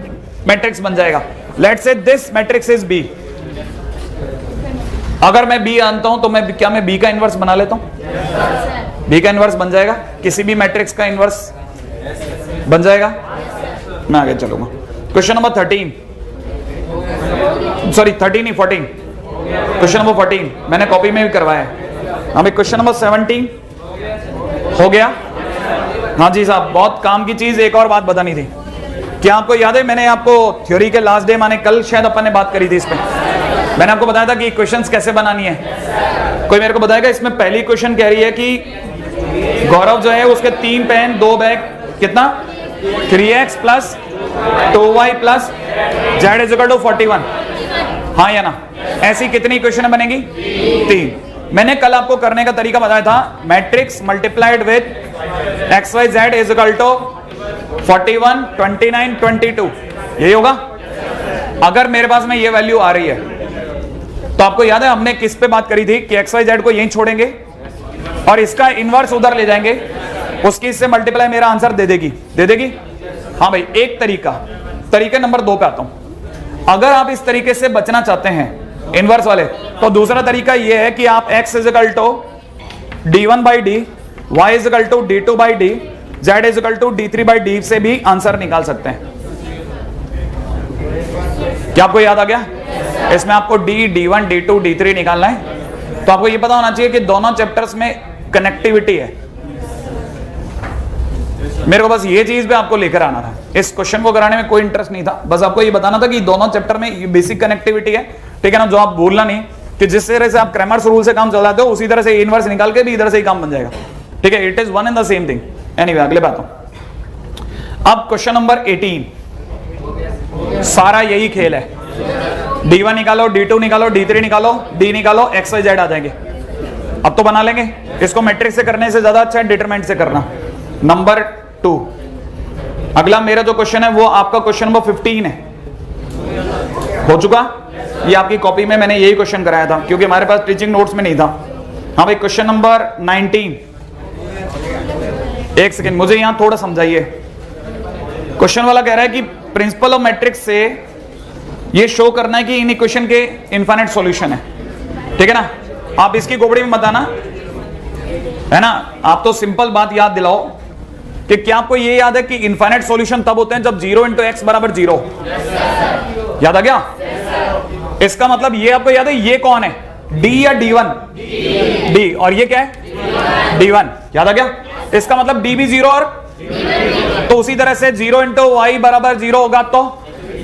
मैट्रिक्स बन जाएगा। Let's say this matrix is b। अगर मैं b आनता हूं तो मैं b का इनवर्स बना लेता हूं, b का इनवर्स बन जाएगा, किसी भी मैट्रिक्स का इनवर्स बन जाएगा। मैं आगे चलूंगा। क्वेश्चन नंबर 13 नहीं 14, क्वेश्चन नंबर 14 मैंने कॉपी में भी करवाया है। हमें क्वेश्चन नंबर 17 हो गया। हाँ जी साहब, बहुत काम की चीज एक और बात बतानी थी। क्या आपको याद है मैंने आपको थ्योरी के लास्ट डे माने कल शायद अपन ने बात करी थी, इस पे मैंने आपको बताया था कि क्वेश्चंस कैसे बनानी है। कोई मेरे को बताएगा? इसमें पहली क्वेश्चन कह रही है कि गौरव जो है उसके 3 पेन 2 बैग कितना 3x plus 2y plus z is equal to 41। हाँ या ना? ऐसी कितनी क्वेश्चन बनेगी? 3। मैंने कल आपको करने का तरीका बताया था, matrix multiplied with xyz is equal to 41 29 22, यही होगा। अगर मेरे पास में ये वैल्यू आ रही है तो आपको याद है हमने किस पे बात करी थी कि xyz को यहीं छोड़ेंगे और इसका इनवर्स उधर ले जाएंगे, उसकी इससे मल्टीप्लाई मेरा आंसर दे देगी। हाँ भाई, एक तरीके नंबर 2 पे आता हूं। अगर आप इस तरीके से बचना चाहते हैं इनवर्स वाले, तो दूसरा तरीका यह है कि आप x is equal to d1/d, y is equal to d2/d, z is equal to d3/d से भी आंसर निकाल सकते हैं। क्या आपको याद आ गया? इसमें आपको d, d1, d2, d3 निकालना है, तो आपको यह पता होना चाहिए कि दोनों चैप्टर्स में कनेक्टिविटी है। मेरे को बस ये चीज पे आपको लेकर आना था, इस क्वेश्चन को कराने में कोई इंटरेस्ट नहीं था, बस आपको ये बताना था कि दोनों चैप्टर में बेसिक कनेक्टिविटी है, ठीक है ना। जो आप भूलना नहीं कि जिस तरह से आप क्रैमर्स रूल से काम चलाते हो उसी तरह से इनवर्स निकाल के भी इधर से ही काम बन जाएगा, ठीक है। It is one and the same thing. Anyway, अगले बात हूं। अब क्वेश्चन नंबर 18, सारा यही खेल है। d1 निकालो, d2 निकालो, d3 निकालो, d निकालो, xyz आ जाएंगे। अब तो बना लेंगे। इसको मैट्रिक्स से करने से ज्यादा अच्छा है डिटरमिनेंट से करना। नंबर 2, अगला मेरा जो क्वेश्चन है वो आपका क्वेश्चन नंबर 15 है। हो चुका? ये आपकी कॉपी में मैंने यही क्वेश्चन कराया था क्योंकि हमारे पास टीचिंग नोट्स में नहीं था। हाँ भाई, क्वेश्चन नंबर 19। एक सेकेंड, मुझे यहां थोड़ा समझाइए। क्वेश्चन वाला कह रहा है कि प्रिंसिपल ऑफ मैट्रिक्स से ये शो करना है कि इन इक्वेशन के इनफाइनाइट सॉल्यूशन है, ठीक है ना। आप इसकी गोबड़ी में मत आना, है ना। आप तो सिंपल बात याद दिलाओ कि क्या आपको ये याद है कि इनफाइनाइट सॉल्यूशन तब होते हैं जब 0 × x बराबर 0। याद आ गया? इसका मतलब ये आपको याद है ये कौन है, d या d1? d, और ये क्या है d1। याद आ गया? इसका मतलब d भी 0 और तो उसी तरह से 0 × y बराबर 0 होगा तो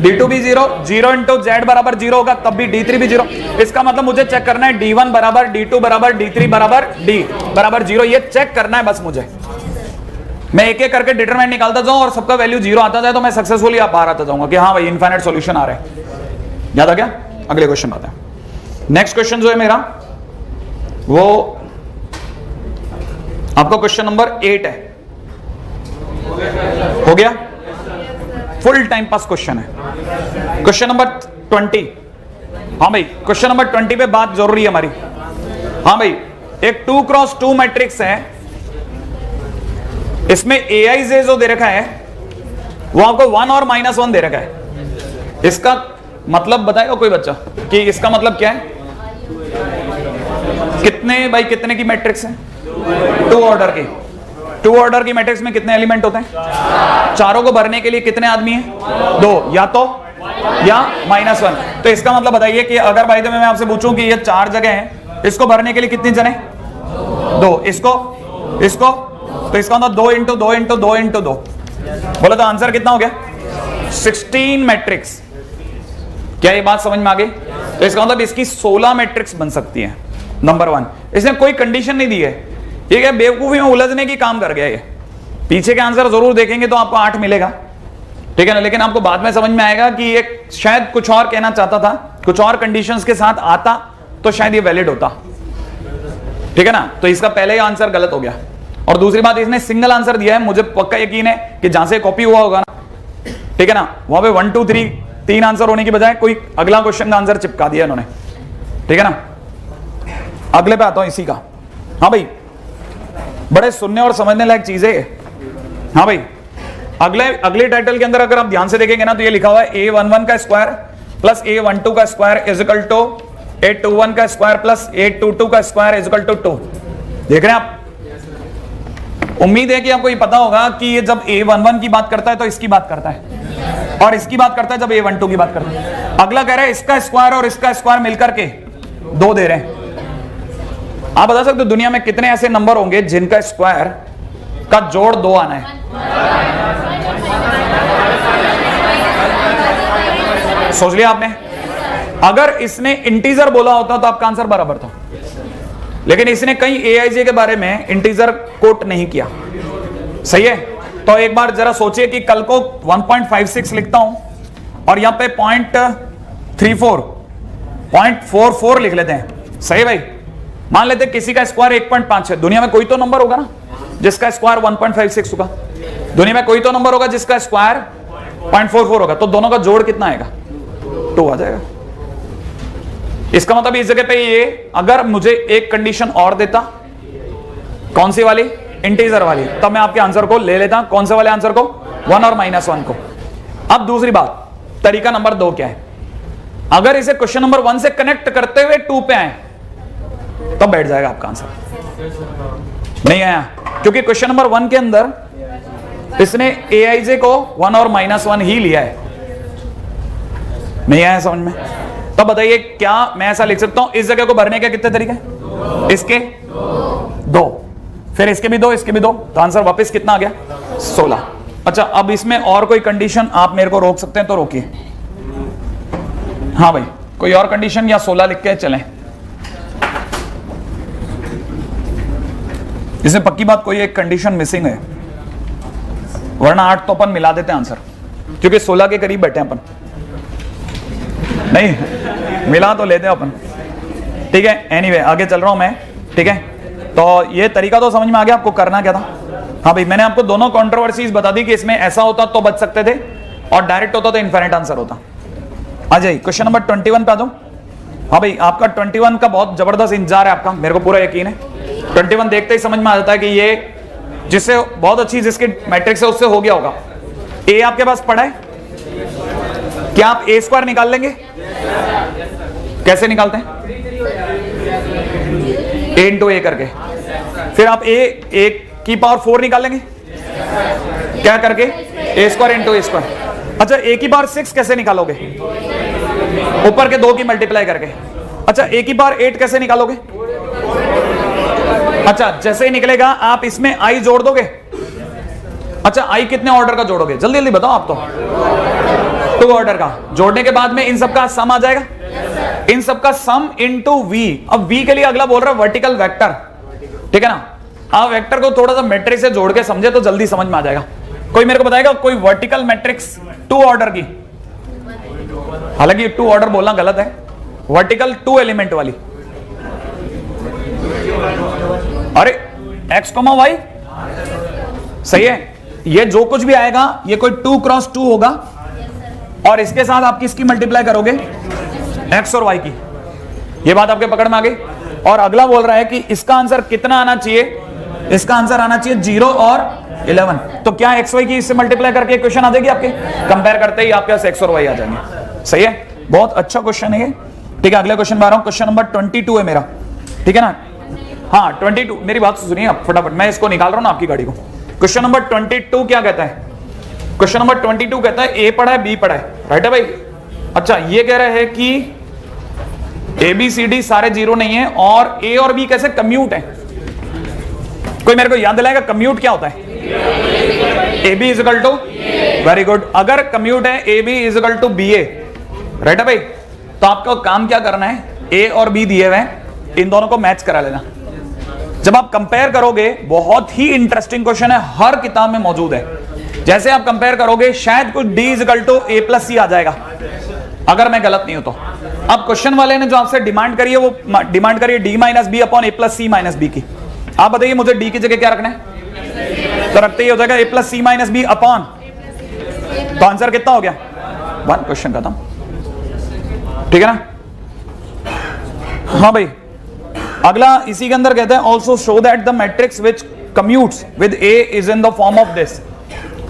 d2 भी 0, 0 × z बराबर 0 होगा तब भी d3 भी 0। इसका मतलब मुझे चेक करना है d1 बराबर d2 बराबर d3 बराबर d बराबर 0, ये चेक करना है बस मुझे। मैं एक एक करके डिटरमिनेंट निकालता जाऊं और सबका वैल्यू 0 आता जाए तो मैं सक्सेसफुली बाहर आता जाऊंगा कि हाँ भाई इनफाइनाइट सॉल्यूशन आ रहे हैं। याद आ गया? अगले क्वेश्चन बात है। नेक्स्ट क्वेश्चन जो है मेरा वो आपका क्वेश्चन नंबर 8 है। हो गया? फुल टाइम पास क्वेश्चन है। Question number 20। हाँ भाई, क्वेश्चन नंबर 20 पे बात जरूरी है हमारी। हाँ भाई, एक 2 × 2 मैट्रिक्स है, इसमें aij जो दे रखा है वो आपको 1 और -1 दे रखा है। इसका मतलब बताएगा कोई बच्चा कि इसका मतलब क्या है? कितने बाई कितने की मैट्रिक्स है? 2 ऑर्डर की। 2 ऑर्डर की मैट्रिक्स में कितने एलिमेंट होते हैं? चारों को भरने के लिए कितने आदमी हैं? 2, या तो या -1। तो इसका मतलब बताइए कि अगर भाई तो मैं आपसे पूछूं कि ये 4 जगह हैं, इसको भरने के लिए कितने जने? 2। इसको तो इसका मतलब 2 × 2 × 2 × 2 बोला तो आंसर कितना हो गया? 16 मैट्रिक्स। क्या ये बात समझ में आ गई? तो इसका मतलब इसकी 16 मैट्रिक्स बन सकती है। नंबर 1, इसने कोई कंडीशन नहीं दी है, ये क्या बेवकूफी में उलझने की काम कर गया ये। पीछे के आंसर जरूर देखेंगे तो आपको 8 मिलेगा, ठीक है ना, लेकिन आपको बाद में समझ में आएगा कि ये शायद कुछ और कहना चाहता था, कुछ और कंडीशंस के साथ आता तो शायद ये वैलिड होता, ठीक है ना। तो इसका पहले ही आंसर गलत हो गया। और दूसरी बात, इसने सिंगल आंसर दिया है, मुझे पक्का यकीन है कि जहां से कॉपी हुआ होगा ना, ठीक है ना, वहां पे 1 2 3 3 आंसर होने की बजाय कोई अगला क्वेश्चन का आंसर चिपका दिया इन्होंने, ठीक है ना। अगले पे आता हूं इसी का। हाँ भाई, बड़े सुनने और समझने लायक चीज है। हाँ भाई, अगले टाइटल के अंदर अगर आप ध्यान से देखेंगे ना तो ये लिखा हुआ है a11 का स्क्वायर प्लस a12 का square is equal to a21 का स्क्वायर प्लस a22 का स्क्वायर इज इक्वल टू 2। देख रहे हैं आप? उम्मीद है कि आपको ये पता होगा कि ये जब a11 की बात करता है तो इसकी बात करता है, और इसकी बात करता है जब a12 की बात करता है। अगला कह रहा है इसका स्क्वायर और इसका स्क्वायर मिलकर के 2 दे रहे हैं। आप बता सकते हो दुनिया में कितने ऐसे नंबर होंगे जिनका स्क्वायर का जोड़ 2 आना है? सोच लिया आपने? अगर इसने इंटीजर बोला होता तो आपका आंसर बराबर था, लेकिन इसने कहीं एआईजे के बारे में इंटीजर कोट नहीं किया। सही है? तो एक बार जरा सोचिए कि कल को 1.56 लिखता हूं और यहां पे 0.44 लिख लेते हैं। सही भाई? मान लेते हैं किसी का स्क्वायर 1.5 है। दुनिया में कोई तो नंबर होगा ना जिसका स्क्वायर 1.56 होगा, दुनिया में कोई तो नंबर होगा जिसका स्क्वायर 0.44 होगा, तो दोनों का जोड़ कितना आएगा? 2 आ जाएगा। इसका मतलब इस जगह पे ये अगर मुझे एक कंडीशन और देता, कौन सी वाली? इंटीजर वाली, तब मैं आपके आंसर को ले लेता। कौन से वाले आंसर को? 1 और -1 को। अब दूसरी बात, तरीका नंबर 2 क्या है? अगर इसे क्वेश्चन नंबर 1 से कनेक्ट करते हुए 2 पे आए तब बैठ जाएगा आपका आंसर। नहीं आया क्योंकि क्वेश्चन नंबर 1 के अंदर इसने एआईजे को 1 और -1 ही लिया है। नहीं आया समझ में? तब बताइए क्या मैं ऐसा लिख सकता हूं इस जगह को भरने के कितने तरीके? इसके 2, फिर इसके भी 2, इसके भी 2, तो आंसर वापस कितना आ गया? 16। अच्छा, अब इसमें और कोई कंडीशन आप मेरे को रोक सकते हैं तो रोकिए। हाँ भाई, कोई और कंडीशन या 16 लिख के चलें। इसमें पक्की बात कोई एक कंडीशन मिसिंग है, वरना 8 तो अपन मिला देते हैं आंसर, क्योंकि 16 के करीब बैठे हैं अपन। नहीं मिला तो लेते हैं अपन, ठीक है। एनीवे आगे चल रहा हूं मैं, ठीक है। तो ये तरीका तो समझ में आ गया आपको करना क्या था। हाँ भाई, मैंने आपको दोनों कंट्रोवर्सीज बता दी कि इसमें ऐसा होता तो बच सकते थे और डायरेक्ट होता तो इनफाइनाइट आंसर होता। आ जाइए क्वेश्चन नंबर 21 पे आ जाओ। हाँ भाई, आपका 21 का बहुत जबरदस्त इंतजार है आपका, मेरे को पूरा यकीन है। 21 देखते ही समझ में आ जाता है कि ये जिससे बहुत अच्छी जिसकी मैट्रिक्स है उससे हो गया होगा। ए आपके पास पड़ा है, क्या आप ए स्क्वायर निकाल लेंगे? कैसे निकालते हैं? ए इंटू ए करके। फिर आप ए की पावर 4 निकाल लेंगे, क्या करके? ए स्क्वायर इंटू ए स्क्वायर। अच्छा, ए की पावर 6 कैसे निकालोगे? ऊपर के 2 की मल्टीप्लाई करके। अच्छा, ए की पावर 8 कैसे निकालोगे? अच्छा, जैसे ही निकलेगा आप इसमें आई जोड़ दोगे। अच्छा, आई कितने ऑर्डर का जोड़ोगे? जल्दी जल्दी बताओ आप तो। 2 ऑर्डर का। जोड़ने के बाद में इन सबका सम आ जाएगा, इन सबका सम इनटू वी। अब वी के लिए अगला बोल रहा है वर्टिकल वेक्टर, ठीक है ना। आप वेक्टर को थोड़ा सा मैट्रिक्स से जोड़ के समझे तो जल्दी समझ में आ जाएगा। कोई मेरे को बताएगा कोई वर्टिकल मैट्रिक्स 2 ऑर्डर की? हालांकि 2 ऑर्डर बोलना गलत है, वर्टिकल 2 एलिमेंट वाली। अरे x, y सही है। ये जो कुछ भी आएगा ये कोई 2 क्रॉस 2 होगा और इसके साथ आप किसकी मल्टीप्लाई करोगे? x और y की। ये बात आपके पकड़ में आ गई। और अगला बोल रहा है कि इसका आंसर कितना आना चाहिए? इसका आंसर आना चाहिए 0 और 11। तो क्या x y की इससे मल्टीप्लाई करके क्वेश्चन आ जाएगी आपके? कंपेयर करते ही आपके पास x और y आ जाएंगे। सही है, बहुत अच्छा क्वेश्चन है ये, ठीक है। अगले क्वेश्चन में आ रहा हूं। क्वेश्चन नंबर 22 है मेरा, ठीक है ना। हाँ 22, मेरी बात सुनिए आप फटाफट, मैं इसको निकाल रहा हूं ना आपकी गाड़ी को। क्वेश्चन नंबर 22 क्या कहता है? क्वेश्चन नंबर 22 कहता है ए पढ़ा है बी पढ़ा है, राइट है भाई। अच्छा, ये कह रहे हैं कि ए बी सी डी सारे 0 नहीं है और ए और बी कैसे कम्यूट है। कोई मेरे को याद दिलाएगा कम्यूट क्या होता है? A B is equal to, very good. अगर कम्यूट है A B is equal to B A, right है भाई। तो आपका काम क्या करना है, ए और बी दिए हुए हैं, इन दोनों को मैच करा लेना। जब आप कंपेयर करोगे, बहुत ही इंटरेस्टिंग क्वेश्चन है, हर किताब में मौजूद है। जैसे आप कंपेयर करोगे शायद कुछ D equal to A plus C आ जाएगा, अगर मैं गलत नहीं हूं तो। अब क्वेश्चन वाले ने जो आपसे डिमांड करी है वो डिमांड करी है डी माइनस बी अपॉन ए प्लस सी माइनस बी की। आप बताइए मुझे डी की जगह क्या रखना है, तो रखते ही हो जाएगा ए प्लस सी माइनस बी अपॉन, तो आंसर कितना हो गया 1, क्वेश्चन खत्म। ठीक है ना। हाँ भाई, अगला इसी के अंदर कहते हैं also show that the matrix which commutes with A is in the form of this.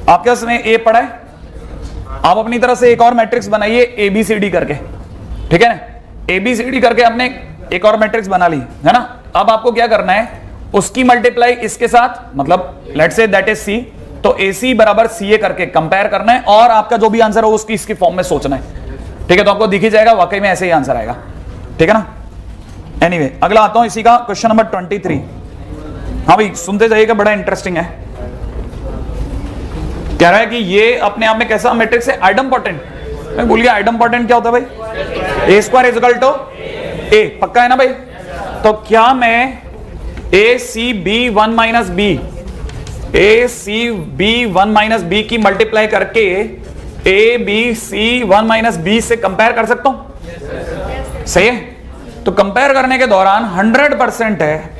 आपके उसमें ए पढ़ा है, आप अपनी तरफ से एक और मैट्रिक्स बनाइए ए बी सी डी करके। ठीक है ना, ए बी सी डी करके आपने एक और मैट्रिक्स बना ली है ना। अब आपको क्या करना है, उसकी मल्टीप्लाई इसके साथ, मतलब लेट्स से दैट इज सी, तो ए सी बराबर सी ए करके कंपेयर करना है और आपका जो भी आंसर हो उसकी इसकी फॉर्म में सोचना है। ठीक है, तो आपको दिख ही जाएगा वाकई में ऐसे ही आंसर आएगा। ठीक है ना। एनीवे, अगला आता हूं इसी का क्वेश्चन नंबर 23। हाँ भाई सुनते जाइएगा, बड़ा इंटरेस्टिंग है। कह रहा है कि ये अपने आप में कैसा मैट्रिक्स है, आइडम्पोटेंट। मैं भूल गया आइडम्पोटेंट क्या होता है भाई, A square is equal to A, पक्का है ना भाई। तो क्या मैं A C B 1 minus B, A C B 1 minus B की मल्टीप्लाई करके A B C 1 minus B से कंपेयर कर सकता हूं? सही है। तो कंपेयर करने के दौरान 100% है,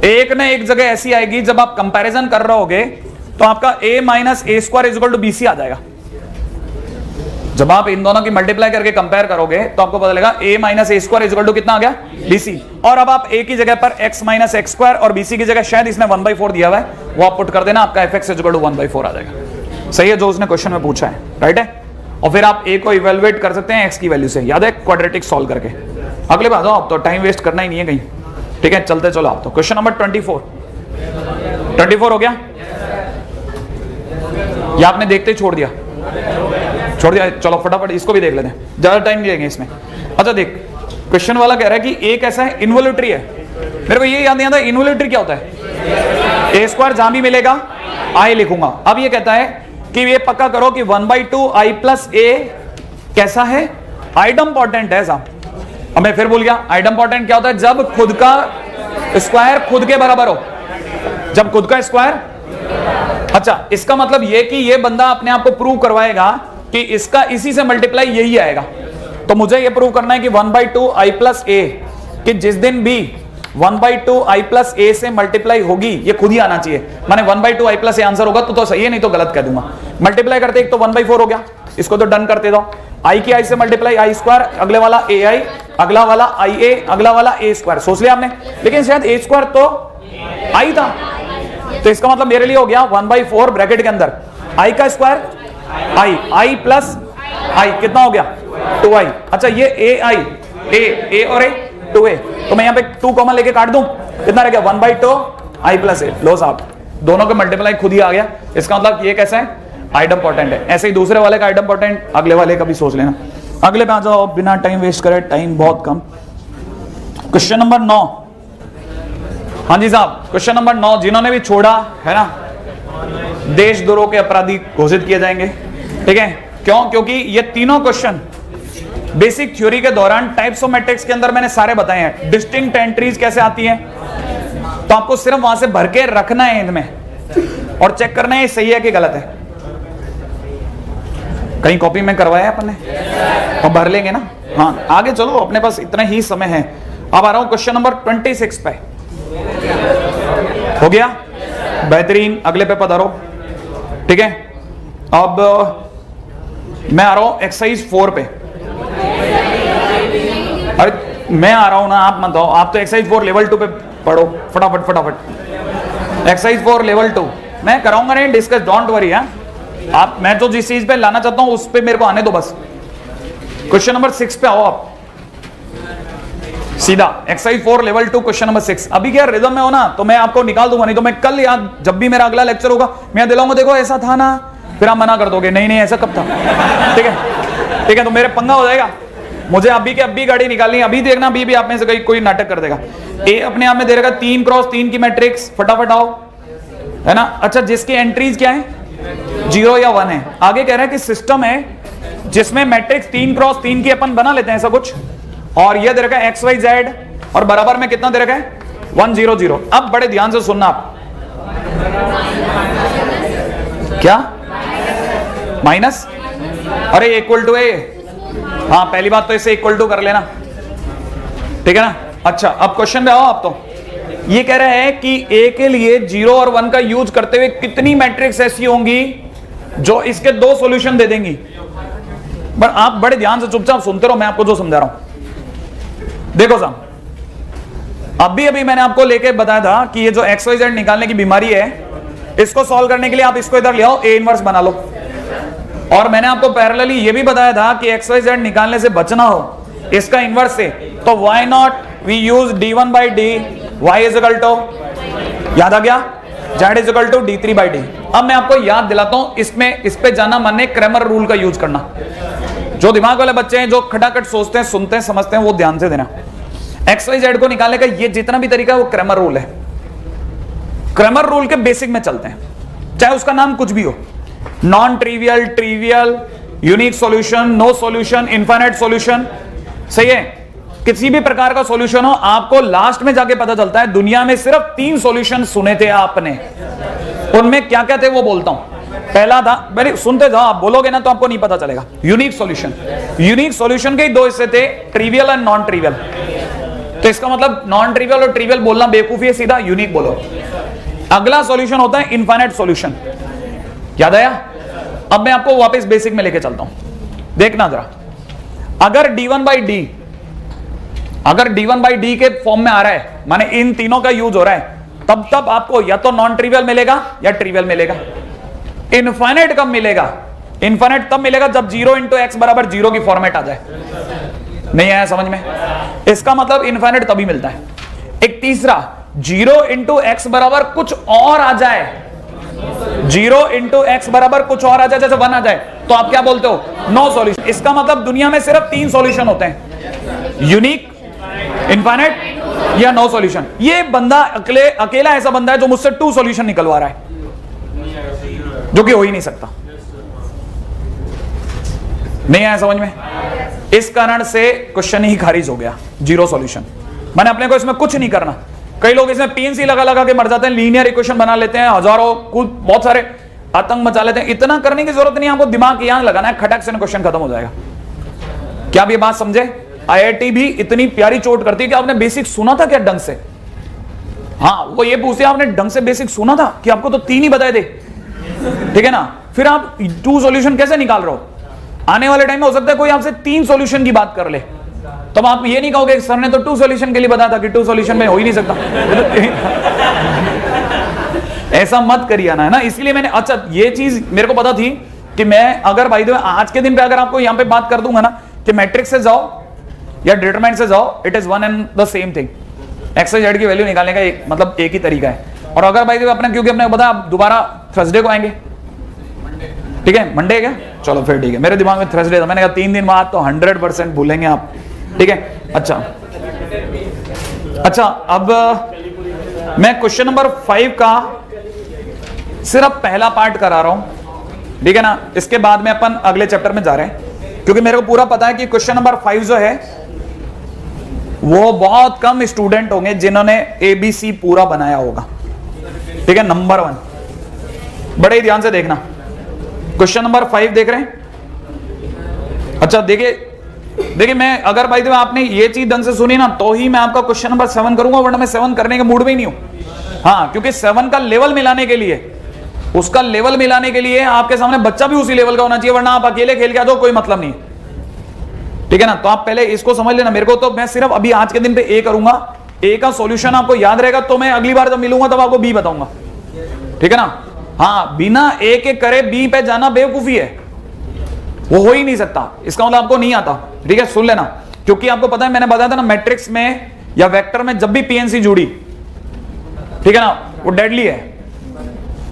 एक ना एक जगह ऐसी आएगी जब आप कंपैरिजन कर रहे होगे तो आपका a minus A square is equal to B C आ जाएगा। जब आप इन दोनों की मल्टीप्लाई करके कंपेयर करोगे तो आपको पता लगेगा a minus A square is equal to कितना आ गया, bc। और अब आप a की जगह पर x माइनस एक्स स्क्वायर और bc की जगह शायद इसने 1/4 दिया हुआ है, वो आप पुट कर देना, आपका fx इज इक्वल टू 1/4 आ जाएगा। सही है, जो उसने क्वेश्चन में पूछा है, राइट है। और फिर आप a को इवेलुएट कर सकते हैं x की वैल्यू से, याद है, क्वाड्रेटिक सॉल्व करके। अगले बात आप तो टाइम वेस्ट करना ही नहीं है कहीं। ठीक है, चलते चलो आप तो क्वेश्चन नंबर 24 हो गया, या आपने देखते ही छोड़ दिया? चलो फटाफट इसको भी देख लेते हैं, ज्यादा टाइम नहीं लेंगे इसमें। अच्छा देख, क्वेश्चन वाला कह रहा है कि ए कैसा है, इन्वोल्यूटरी है। मेरे को ये याद नहीं आता इन्वोल्यूटरी क्या होता है। ए स्क्वायर जहां भी मिलेगा आई लिखूंगा। अब ये कहता है कि ये पक्का करो कि 1/2 आई प्लस ए कैसा है, आइडम्पोटेंट है साहब। अब मैं फिर भूल गया, आइडम्पोटेंट क्या होता है, जब खुद का स्क्वायर खुद के बराबर हो, जब खुद का स्क्वायर। अच्छा, इसका मतलब ये कि ये बंदा अपने आप को प्रूव करवाएगा कि इसका इसी से मल्टीप्लाई यही आएगा। तो मुझे ये प्रूव करना है कि 1/2 आई प्लस ए, कि जिस दिन भी 1/2 आई प्लस ए से मल्टीप्लाई होगी ये खुद ही आना चाहिए। माने 1/2 आई प्लस ए आंसर होगा तो सही है, नहीं तो गलत कह दूंगा। मल्टीप्लाई करते एक तो 1/4 हो गया, इसको तो डन करते दो। आई की आई से मल्टीप्लाई आई स्क्वायर, अगले वाला ए आई, अगला वाला आई ए, अगला वाला ए स्क्वायर। सोच लिया आपने, लेकिन शायद ए स्क्वायर तो आई था, तो इसका मतलब मेरे लिए हो गया 1/4 ब्रैकेट के अंदर आई का स्क्वायर आई प्लस आई, कितना हो गया 2i। अच्छा ये ए आई, ए और ए 2a, तो मैं यहाँ पे 2 कॉमन लेके काट दूं, कितना रह गया 1/2 आई प्लस ए। लो साहब, दोनों का मल्टीप्लाई खुद ही आ गया। इसका मतलब ये कैसा है, आइडम्पोटेंट है। ऐसे ही दूसरे वाले का आइडम्पोटेंट, अगले वाले का भी सोच लेना। अगले पे आ जाओ, बिना टाइम वेस्ट करे, टाइम बहुत कम। Question number 9। हाँ जी साहब, क्वेश्चन नंबर 9। जिन्होंने भी छोड़ा है ना, देशद्रोह के अपराधी घोषित किए जाएंगे। ठीक है, क्यों? क्योंकि ये तीनों क्वेश्चन बेसिक थ्योरी के दौरान टाइप्स ऑफ मैट्रिक्स के अंदर मैंने सारे बताए हैं। डिस्टिंक्ट एंट्रीज कैसे आती हैं, तो आपको सिर्फ वहां से भर के रखना है इनमें और चेक करना है सही है कि गलत है। कहीं कॉपी में करवाया अपन ने, और भर लेंगे ना। हाँ आगे चलो, अपने पास इतना ही समय है। अब आ रहा हूं क्वेश्चन नंबर 26 पे। हो गया, बेहतरीन। अगले पे पधारो। ठीक है, अब मैं आ रहा हूं एक्सरसाइज 4 पे। अरे मैं आ रहा हूं ना, आप मत आओ। आप तो एक्सरसाइज 4 लेवल 2 पे पढ़ो फटाफट फटाफट। एक्सरसाइज 4 लेवल 2 मैं कराऊंगा नहीं डिस्कस, डोंट वरी। आप, मैं तो जिस चीज पे लाना चाहता हूं उस पे मेरे को आने दो बस। क्वेश्चन नंबर 6 पे आओ आप सीधा। Exercise 4 level 2 question number 6। अभी क्या रिदम में हो ना, तो मैं आपको निकाल दूंगा, नहीं तो मैं कल या जब भी मेरा अगला लेक्चर होगा मैं दिलाऊंगा, देखो ऐसा था ना, फिर आप मना कर दोगे नहीं नहीं ऐसा कब था। ठीक है, ठीक है, तो मेरे पंगा हो जाएगा। मुझे अभी के अभी गाड़ी निकालनी है, अभी देखना अभी आप में से कोई नाटक कर देगा। ए अपने आप में दे रहेगा 3x3 की मैट्रिक्स, फटाफट आओ, है ना। अच्छा, जिसकी एंट्रीज क्या है, 0 या 1 है। आगे कह रहा है कि सिस्टम है जिसमें मैट्रिक्स 3 क्रॉस 3 की अपन बना लेते हैं ऐसा कुछ, और ये दे रखा है एक्स वाई जेड, और बराबर में कितना दे रखा है 1 0 0। अब बड़े ध्यान से सुनना आप, क्या माइनस, अरे इक्वल टू ए, हाँ पहली बात तो इसे इक्वल टू कर लेना, ठीक है ना। अच्छा अब क्वेश्चन पे आओ आप। तो ये कह रहे हैं कि ए के लिए 0 और 1 का यूज करते हुए कितनी मैट्रिक्स ऐसी होंगी जो इसके 2 सॉल्यूशन दे देंगी। पर आप बड़े ध्यान से चुपचाप सुनते रहो, मैं आपको जो समझा रहा हूं। देखो साहब, अभी मैंने आपको लेके बताया था कि ये जो एक्स वाई जेड निकालने की बीमारी है, इसको सॉल्व करने के लिए आप इसको इधर ले आओ, ए इनवर्स बना लो। और मैंने आपको पैरेलली ये भी बताया था कि एक्स वाई जेड निकालने से बचना हो इसका इनवर्स से, तो why not we use d1 by d, y is equal to, याद आ गया, z is equal to d3 by d। अब मैं आपको याद दिलाता हूं, इसमें इस पे जाना माने क्रैमर रूल का यूज करना। जो दिमाग वाले बच्चे हैं, जो खटाखट सोचते हैं, सुनते हैं, समझते हैं, वो ध्यान से देना। एक्स वाई जेड को निकालने का ये जितना भी तरीका है वो क्रैमर रूल है। क्रैमर रूल के बेसिक में चलते हैं, चाहे उसका नाम कुछ भी हो, non trivial, trivial, unique solution, no solution, infinite solution, सही है। किसी भी प्रकार का सॉल्यूशन हो, आपको लास्ट में जाके पता चलता है दुनिया में सिर्फ 3 सॉल्यूशन सुने थे आपने, उनमें क्या क्या थे वो बोलता हूं। पहला था, मेरे सुनते जाओ, आप बोलोगे ना तो आपको नहीं पता चलेगा, यूनिक सॉल्यूशन। यूनिक सॉल्यूशन के ही 2 हिस्से थे, ट्रिवियल एंड नॉन ट्रिवियल। तो इसका मतलब नॉन ट्रिवियल और ट्रिवियल बोलना बेवकूफी है, सीधा यूनिक बोलो। अगला सॉल्यूशन होता है इनफाइनाइट सॉल्यूशन, याद आया। अब मैं आपको वापस बेसिक में लेके चलता हूं, देखना जरा। अगर d1 by d, अगर d1 by d के फॉर्म में आ रहा है, माने इन तीनों का यूज हो रहा है, तब आपको या तो नॉन ट्रिवियल मिलेगा या ट्रिवियल मिलेगा। इनफाइनाइट कब मिलेगा? इनफाइनाइट तब मिलेगा जब 0 into x बराबर 0 की फॉर्मेट आ जाए। नहीं आया समझ में? इसका मतलब इनफाइनाइट तभी मिलता है। एक तीसरा, 0 into x बराबर कुछ और आ जाए, 0 into x बराबर कुछ और आ जाए, जैसे 1 आ जाए, तो आप क्या बोलते हो? No solution. इसका मतलब दुनिया में सिर्फ 3 सॉल्यूशन होते हैं, यूनिक, इनफाइनाइट या नो सॉल्यूशन। ये बंदा अकेला ऐसा बंदा है जो मुझसे 2 सॉल्यूशन निकलवा रहा है, जो कि हो ही नहीं सकता। नहीं आया समझ में? इस कारण से क्वेश्चन ही खारिज हो गया, 0 सॉल्यूशन। मैंने अपने को इसमें कुछ नहीं करना। कई लोग इसमें पीएनसी लगा लगा के मर जाते हैं, लीनियर इक्वेशन बना लेते हैं, हजारों कुछ बहुत सारे आतंक मचा लेते हैं। इतना करने की जरूरत नहीं, आपको दिमाग यहां लगाना है, खटक से क्वेश्चन खत्म हो जाएगा। क्या आप ये बात समझे? आईआईटी भी इतनी प्यारी चोट करती है कि आपने बेसिक सुना था क्या ढंग से? हाँ, वो ये पूछते आपने ढंग से बेसिक सुना था कि आपको तो 3 ही बताए थे, ठीक है ना? फिर आप 2 सॉल्यूशन कैसे निकाल रहे हो? आने वाले टाइम में हो सकता है कोई आपसे 3 सॉल्यूशन की बात कर ले, तब आप ये नहीं कहोगे सर ने तो 2 सॉल्यूशन के लिए बताया था कि 2 सॉल्यूशन में हो ही नहीं सकता। ऐसा मत करिए ना, है ना? इसलिए मैंने, अच्छा ये चीज मेरे को पता थी कि मैं अगर भाई दो आज के दिन पे अगर आपको यहां पे बात कर दूंगा ना कि मैट्रिक्स से जाओ या डिटरमिनेंट से जाओ, it is one and the same thing. X Y Z की वैल्यू निकालने का मतलब एक ही तरीका है। और अगर भाई अपने, क्योंकि अपने पता आप दोबारा थर्सडे को आएंगे, ठीक है? मंडे क्या? चलो फिर ठीक है, मेरे दिमाग में थर्सडे था, मैंने कहा 3 दिन बाद तो 100% भूलेंगे आप, ठीक है? अच्छा अब मैं क्वेश्चन नंबर 5 का सिर्फ पहला पार्ट करा रहा हूं, ठीक है ना? इसके बाद में अपन अगले चैप्टर में जा रहे हैं, क्योंकि मेरे को पूरा पता है कि क्वेश्चन नंबर 5 जो है वो बहुत कम स्टूडेंट होंगे जिन्होंने एबीसी पूरा बनाया होगा, ठीक है? नंबर 1, बड़े ही ध्यान से देखना। क्वेश्चन नंबर 5 देख रहे हैं? अच्छा देखिए मैं अगर भाई तो आपने ये चीज ढंग से सुनी ना तो ही मैं आपका क्वेश्चन नंबर 7 करूंगा, वरना मैं 7 करने के मूड में ही नहीं हूं। हाँ, क्योंकि 7 का लेवल मिलाने के लिए, उसका लेवल मिलाने के लिए आपके सामने बच्चा भी उसी लेवल का होना चाहिए, वरना आप अकेले खेल के आ जाओ, कोई मतलब नहीं, ठीक है ना? तो आप पहले इसको समझ लेना। मेरे को तो मैं सिर्फ अभी आज के दिन पे ए करूंगा, ए का सॉल्यूशन आपको याद रहेगा तो मैं अगली बार जब मिलूंगा तब आपको बी बताऊंगा, ठीक है ना? हाँ, बिना ए के करे बी पे जाना बेवकूफी है, वो हो ही नहीं सकता। इसका मतलब आपको नहीं आता, ठीक है? सुन लेना, क्योंकि आपको पता है मैंने बताया था ना, मैट्रिक्स में या वेक्टर में जब भी पीएनसी जुड़ी, ठीक है ना, वो डेडली है।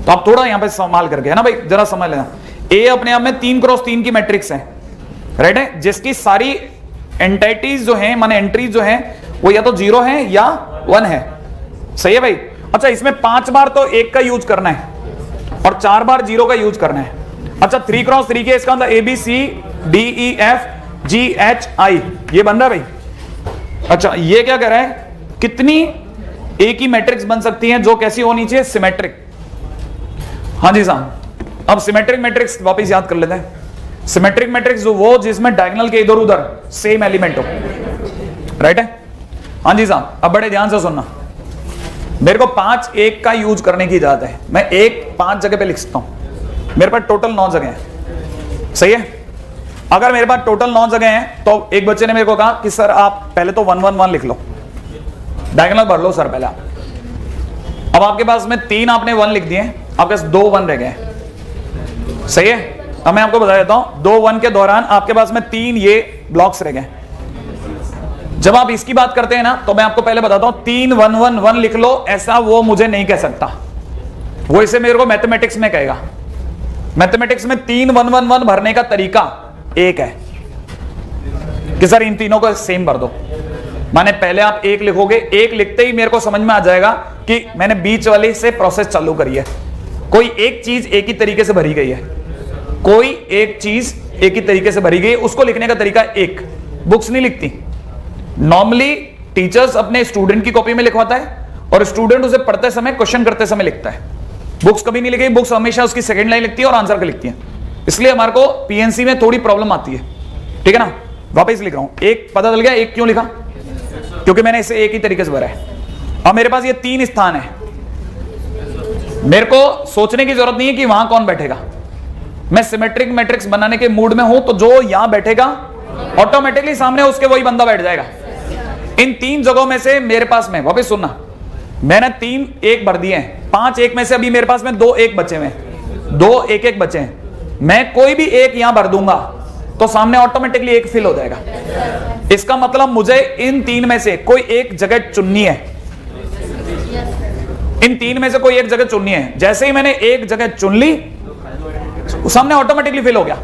तो आप थोड़ा यहां पे संभाल करके, है ना भाई, जरा समझ लेना। ए अपने आप में 3 क्रॉस 3 की मैट्रिक्स है, राइट है, जिसकी सारी एंटिटीज जो हैं, माने एंट्रीज जो हैं, वो या तो 0 है या 1 है, सही है भाई? अच्छा, इसमें 5 बार तो 1 का यूज करना है और 4 बार 0 का यूज करना है। अच्छा, 3 क्रॉस 3 के इसका मतलब ABC DEFGHI, ये बन रहा है भाई। अच्छा, ये क्या कह रहा है, कितनी एक ही मैट्रिक्स बन सकती हैं जो कैसी होनी चाहिए, सिमेट्रिक। हाँ जी साहब, अब सिमेट्रिक मैट्रिक्स वापस याद कर लेते हैं। सिमेट्रिक मैट्रिक्स वो जिसमें डायगोनल के इधर उधर सेम एलिमेंट हो, राइट है। हाँ जी साहब, अब बड़े ध्यान से सुनना, मेरे को 5 1 का यूज करने की इजाजत है। मैं 1 5 जगह पे लिख सकता हूं, मेरे पास टोटल 9 जगह है, सही है। अगर मेरे पास टोटल 9 जगह हैं तो एक बच्चे ने मेरे को कहा कि सर आप पहले तो 1 1 1 लिख लो, डायगोनल भर लो सर पहले आप। अब आपके पास में 3 आपने 1 लिख दिए, आपके पास 2 1 रह गए, सही है। अब मैं आपको बता देता हूं, 2 1 के दौरान आपके पास में 3 ये ब्लॉक्स रह गए। जब आप इसकी बात करते हैं ना, तो मैं आपको पहले बताता हूं, 3 1 1 1 लिख लो, ऐसा वो मुझे नहीं कह सकता, वो इसे मेरे को मैथमेटिक्स में कहेगा। मैथमेटिक्स में 3 1 1 1 भरने का तरीका एक है कि सर इन तीनों को सेम भर दो। माने पहले आप 1 लिखोगे, 1 लिखते ही मेरे को समझ में आ जाएगा कि मैंने बीच वाली से प्रोसेस चालू करी है। कोई एक चीज एक ही तरीके से भरी गई है, कोई एक चीज एक ही तरीके से भरी गई है, उसको लिखने का तरीका एक। बुक्स नहीं लिखती, नॉर्मली टीचर्स अपने स्टूडेंट की कॉपी में लिखवाता है और स्टूडेंट उसे पढ़ते समय क्वेश्चन करते समय लिखता है। बुक्स कभी नहीं लिखेगी, बुक्स हमेशा उसकी सेकंड लाइन लिखती है और आंसर का लिखती है। इसलिए हमारे को पीएनसी में थोड़ी प्रॉब्लम आती है, ठीक है ना। वापस लिख रहा हूं, एक पता चल गया, एक क्यों लिखा, क्योंकि मैंने इसे एक ही तरीके से भरा है। अब मेरे पास ये 3 स्थान है, मेरे को सोचने की जरूरत नहीं है कि वहां कौन बैठेगा। मैं सिमेट्रिक मैट्रिक्स बनाने के मूड में हूं, तो जो यहां बैठेगा ऑटोमेटिकली सामने उसके वही बंदा बैठ जाएगा। इन 3 जगहों में से मेरे पास में, वापस सुनना, मैंने 3 1 भर दिए हैं, 5 1 में से अभी मेरे पास में 2 1 बचे हुए हैं, 2 1 1 बचे हैं। मैं कोई भी एक यहां भर दूंगा तो सामने ऑटोमेटिकली एक फिल हो जाएगा। इसका मतलब मुझे इन 3 में से कोई एक जगह चुननी है, इन 3 में से कोई एक जगह चुननी है। जैसे ही मैंने एक जगह चुन ली, सामने ऑटोमेटिकली फिल हो गया।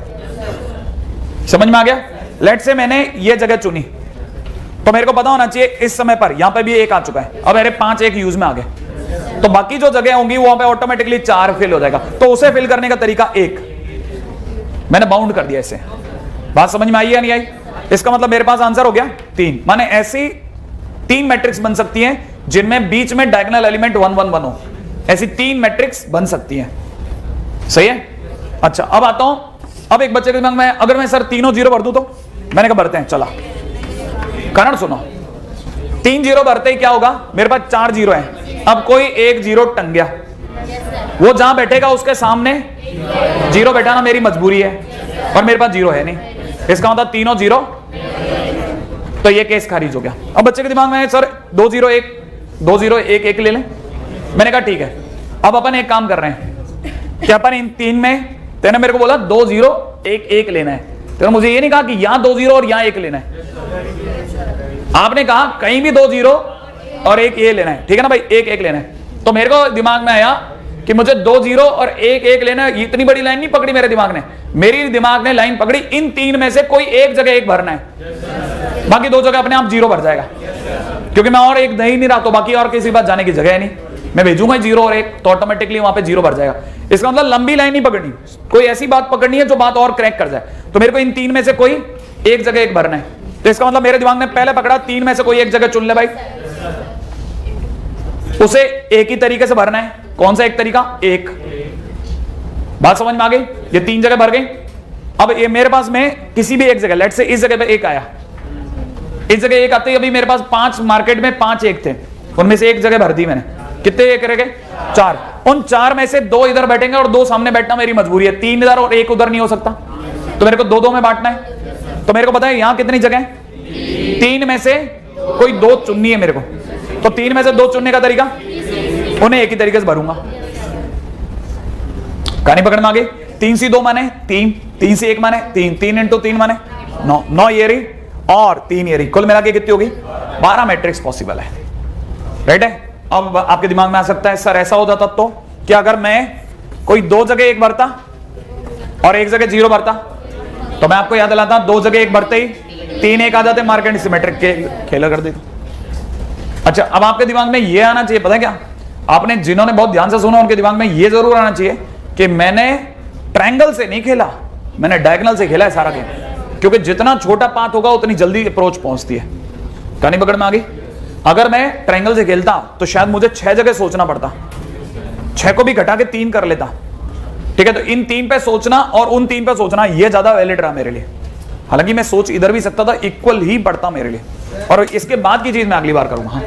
समझ में आ गया। लेट से मैंने ये जगह चुनी, तो मेरे को पता होना चाहिए इस समय पर यहां पे भी 1 आ चुका है, अब मेरे 5 1 यूज में आ गए, तो बाकी जो जगह होंगी वहां पे ऑटोमेटिकली 4 फिल हो जाएगा। तो उसे फिल करने का तरीका 1, मैंने बाउंड कर दिया इसे। बात समझ में आई या नहीं आई? इसका मतलब मेरे पास आंसर हो गया 3। माने ऐसी 3 मैट्रिक्स बन सकती हैं जिनमें बीच में डायगोनल एलिमेंट 1 1 1 हो, ऐसी 3 मैट्रिक्स बन सकती हैं, सही है। अच्छा, अब आता हूं, अब एक बच्चे के दिमाग में अगर मैं सर तीनों 0 भर दूं तो, मैंने कहा भरते हैं, चला। कारण सुनो, 3 0 भरते ही क्या होगा, मेरे पास 4 0 है। अब कोई एक 0 टंग गया, वो जहां बैठेगा उसके सामने 0 बैठाना मेरी मजबूरी है, और मेरे पास 0 है नहीं, इसका मतलब तीनों 0, तो ये केस खारिज हो गया। अब बच्चे के दिमाग में सर 2 0 1 2 0 1 1 ले लें, मैंने कहा ठीक है। अब अपन एक काम कर रहे हैं कि अपन इन 3 में, तेने मेरे को बोला 2 0 1 1 लेना है, तो मुझे ये नहीं कहा कि यहां 2 0 और यहां 1 लेना है, आपने कहा कहीं भी 2 0 और 1 ये लेना है, ठीक है ना भाई, 1 1 लेना है। तो मेरे को दिमाग में आया कि मुझे 2 0 और 1 1 लेना है। इतनी बड़ी लाइन नहीं पकड़ी मेरे दिमाग ने, मेरी दिमाग ने लाइन पकड़ी इन 3 में से कोई एक जगह 1 भरना है, बाकी 2 जगह अपने आप 0 भर जाएगा, क्योंकि मैं और 1 नहीं रहा, तो बाकी और किसी बात जाने की जगह है नहीं, मैं भेजूंगा 0 और 1, तो ऑटोमेटिकली वहां पे 0 भर जाएगा। इसका मतलब लंबी लाइन नहीं पकड़नी, कोई ऐसी बात पकड़नी है जो बात और क्रैक कर जाए। तो मेरे को इन 3 में से कोई एक जगह 1 भरना है, तो इसका मतलब मेरे दिमाग ने पहले पकड़ा 3 में से कोई एक जगह चुन ले भाई, उसे एक ही तरीके से भरना है। कौन सा एक तरीका? 1। बात समझ में आ गई? ये 3 जगह भर गई। अब ये मेरे पास में किसी भी एक जगह, लेट से इस जगह पे 1 आया, इस जगह 1 आते ही अभी मेरे पास 5 मार्केट में 5 1 थे, उनमें से एक जगह भर दी मैंने, कितने 1 रह गए? 4। उन 4 में से 2 इधर बैठेंगे और 2 सामने बैठना मेरी मजबूरी है, 3 इधर और 1 उधर नहीं हो सकता, तो मेरे को 2 में बांटना है। तो मेरे को पता है यहां कितनी जगह है, 3 में से कोई 2 चुननी है मेरे को, तो 3 में से 2 चुनने का तरीका, उन्हें एक ही तरीके से भरूंगा। कहानी पकड़ में आ गई। 3 से 2 माने 3, 3 से 1 माने 3, 3 × 3 माने 9, 9 ये रही और 3 ये रही, कुल मिला के कितनी होगी? 12 मैट्रिक्स पॉसिबल है, राइट है। अब आपके दिमाग में आ सकता है सर ऐसा हो जाता तो कि अगर मैं कोई 2 जगह 1 भरता और 1 जगह 0 भरता, तो मैं आपको याद दिलाता 2 जगह 1 भरते ही 3 1 आ जाते, मार्केट सिमेट्रिक के खेला कर देते। अच्छा, अब आपके दिमाग में ये आना चाहिए, पता है क्या, आपने जिन्होंने बहुत ध्यान से सुना उनके दिमाग में ये जरूर आना चाहिए कि मैंने ट्रायंगल से नहीं खेला, मैंने डायगोनल से खेला है सारा गेम। क्योंकि जितना छोटा पाथ होगा उतनी जल्दी अप्रोच पहुंचती है। कहानी पकड़ में आ गई। अगर मैं ट्रायंगल से खेलता तो शायद मुझे 6 जगह सोचना पड़ता, 6 को भी घटा के 3 कर लेता। ठीक है, तो इन 3 पे सोचना और उन 3 पे सोचना ये ज्यादा वैलिड रहा मेरे लिए। हालांकि मैं सोच इधर भी सकता था, इक्वल ही पड़ता मेरे लिए। और इसके बाद की चीज मैं अगली बार करूंगा। हाँ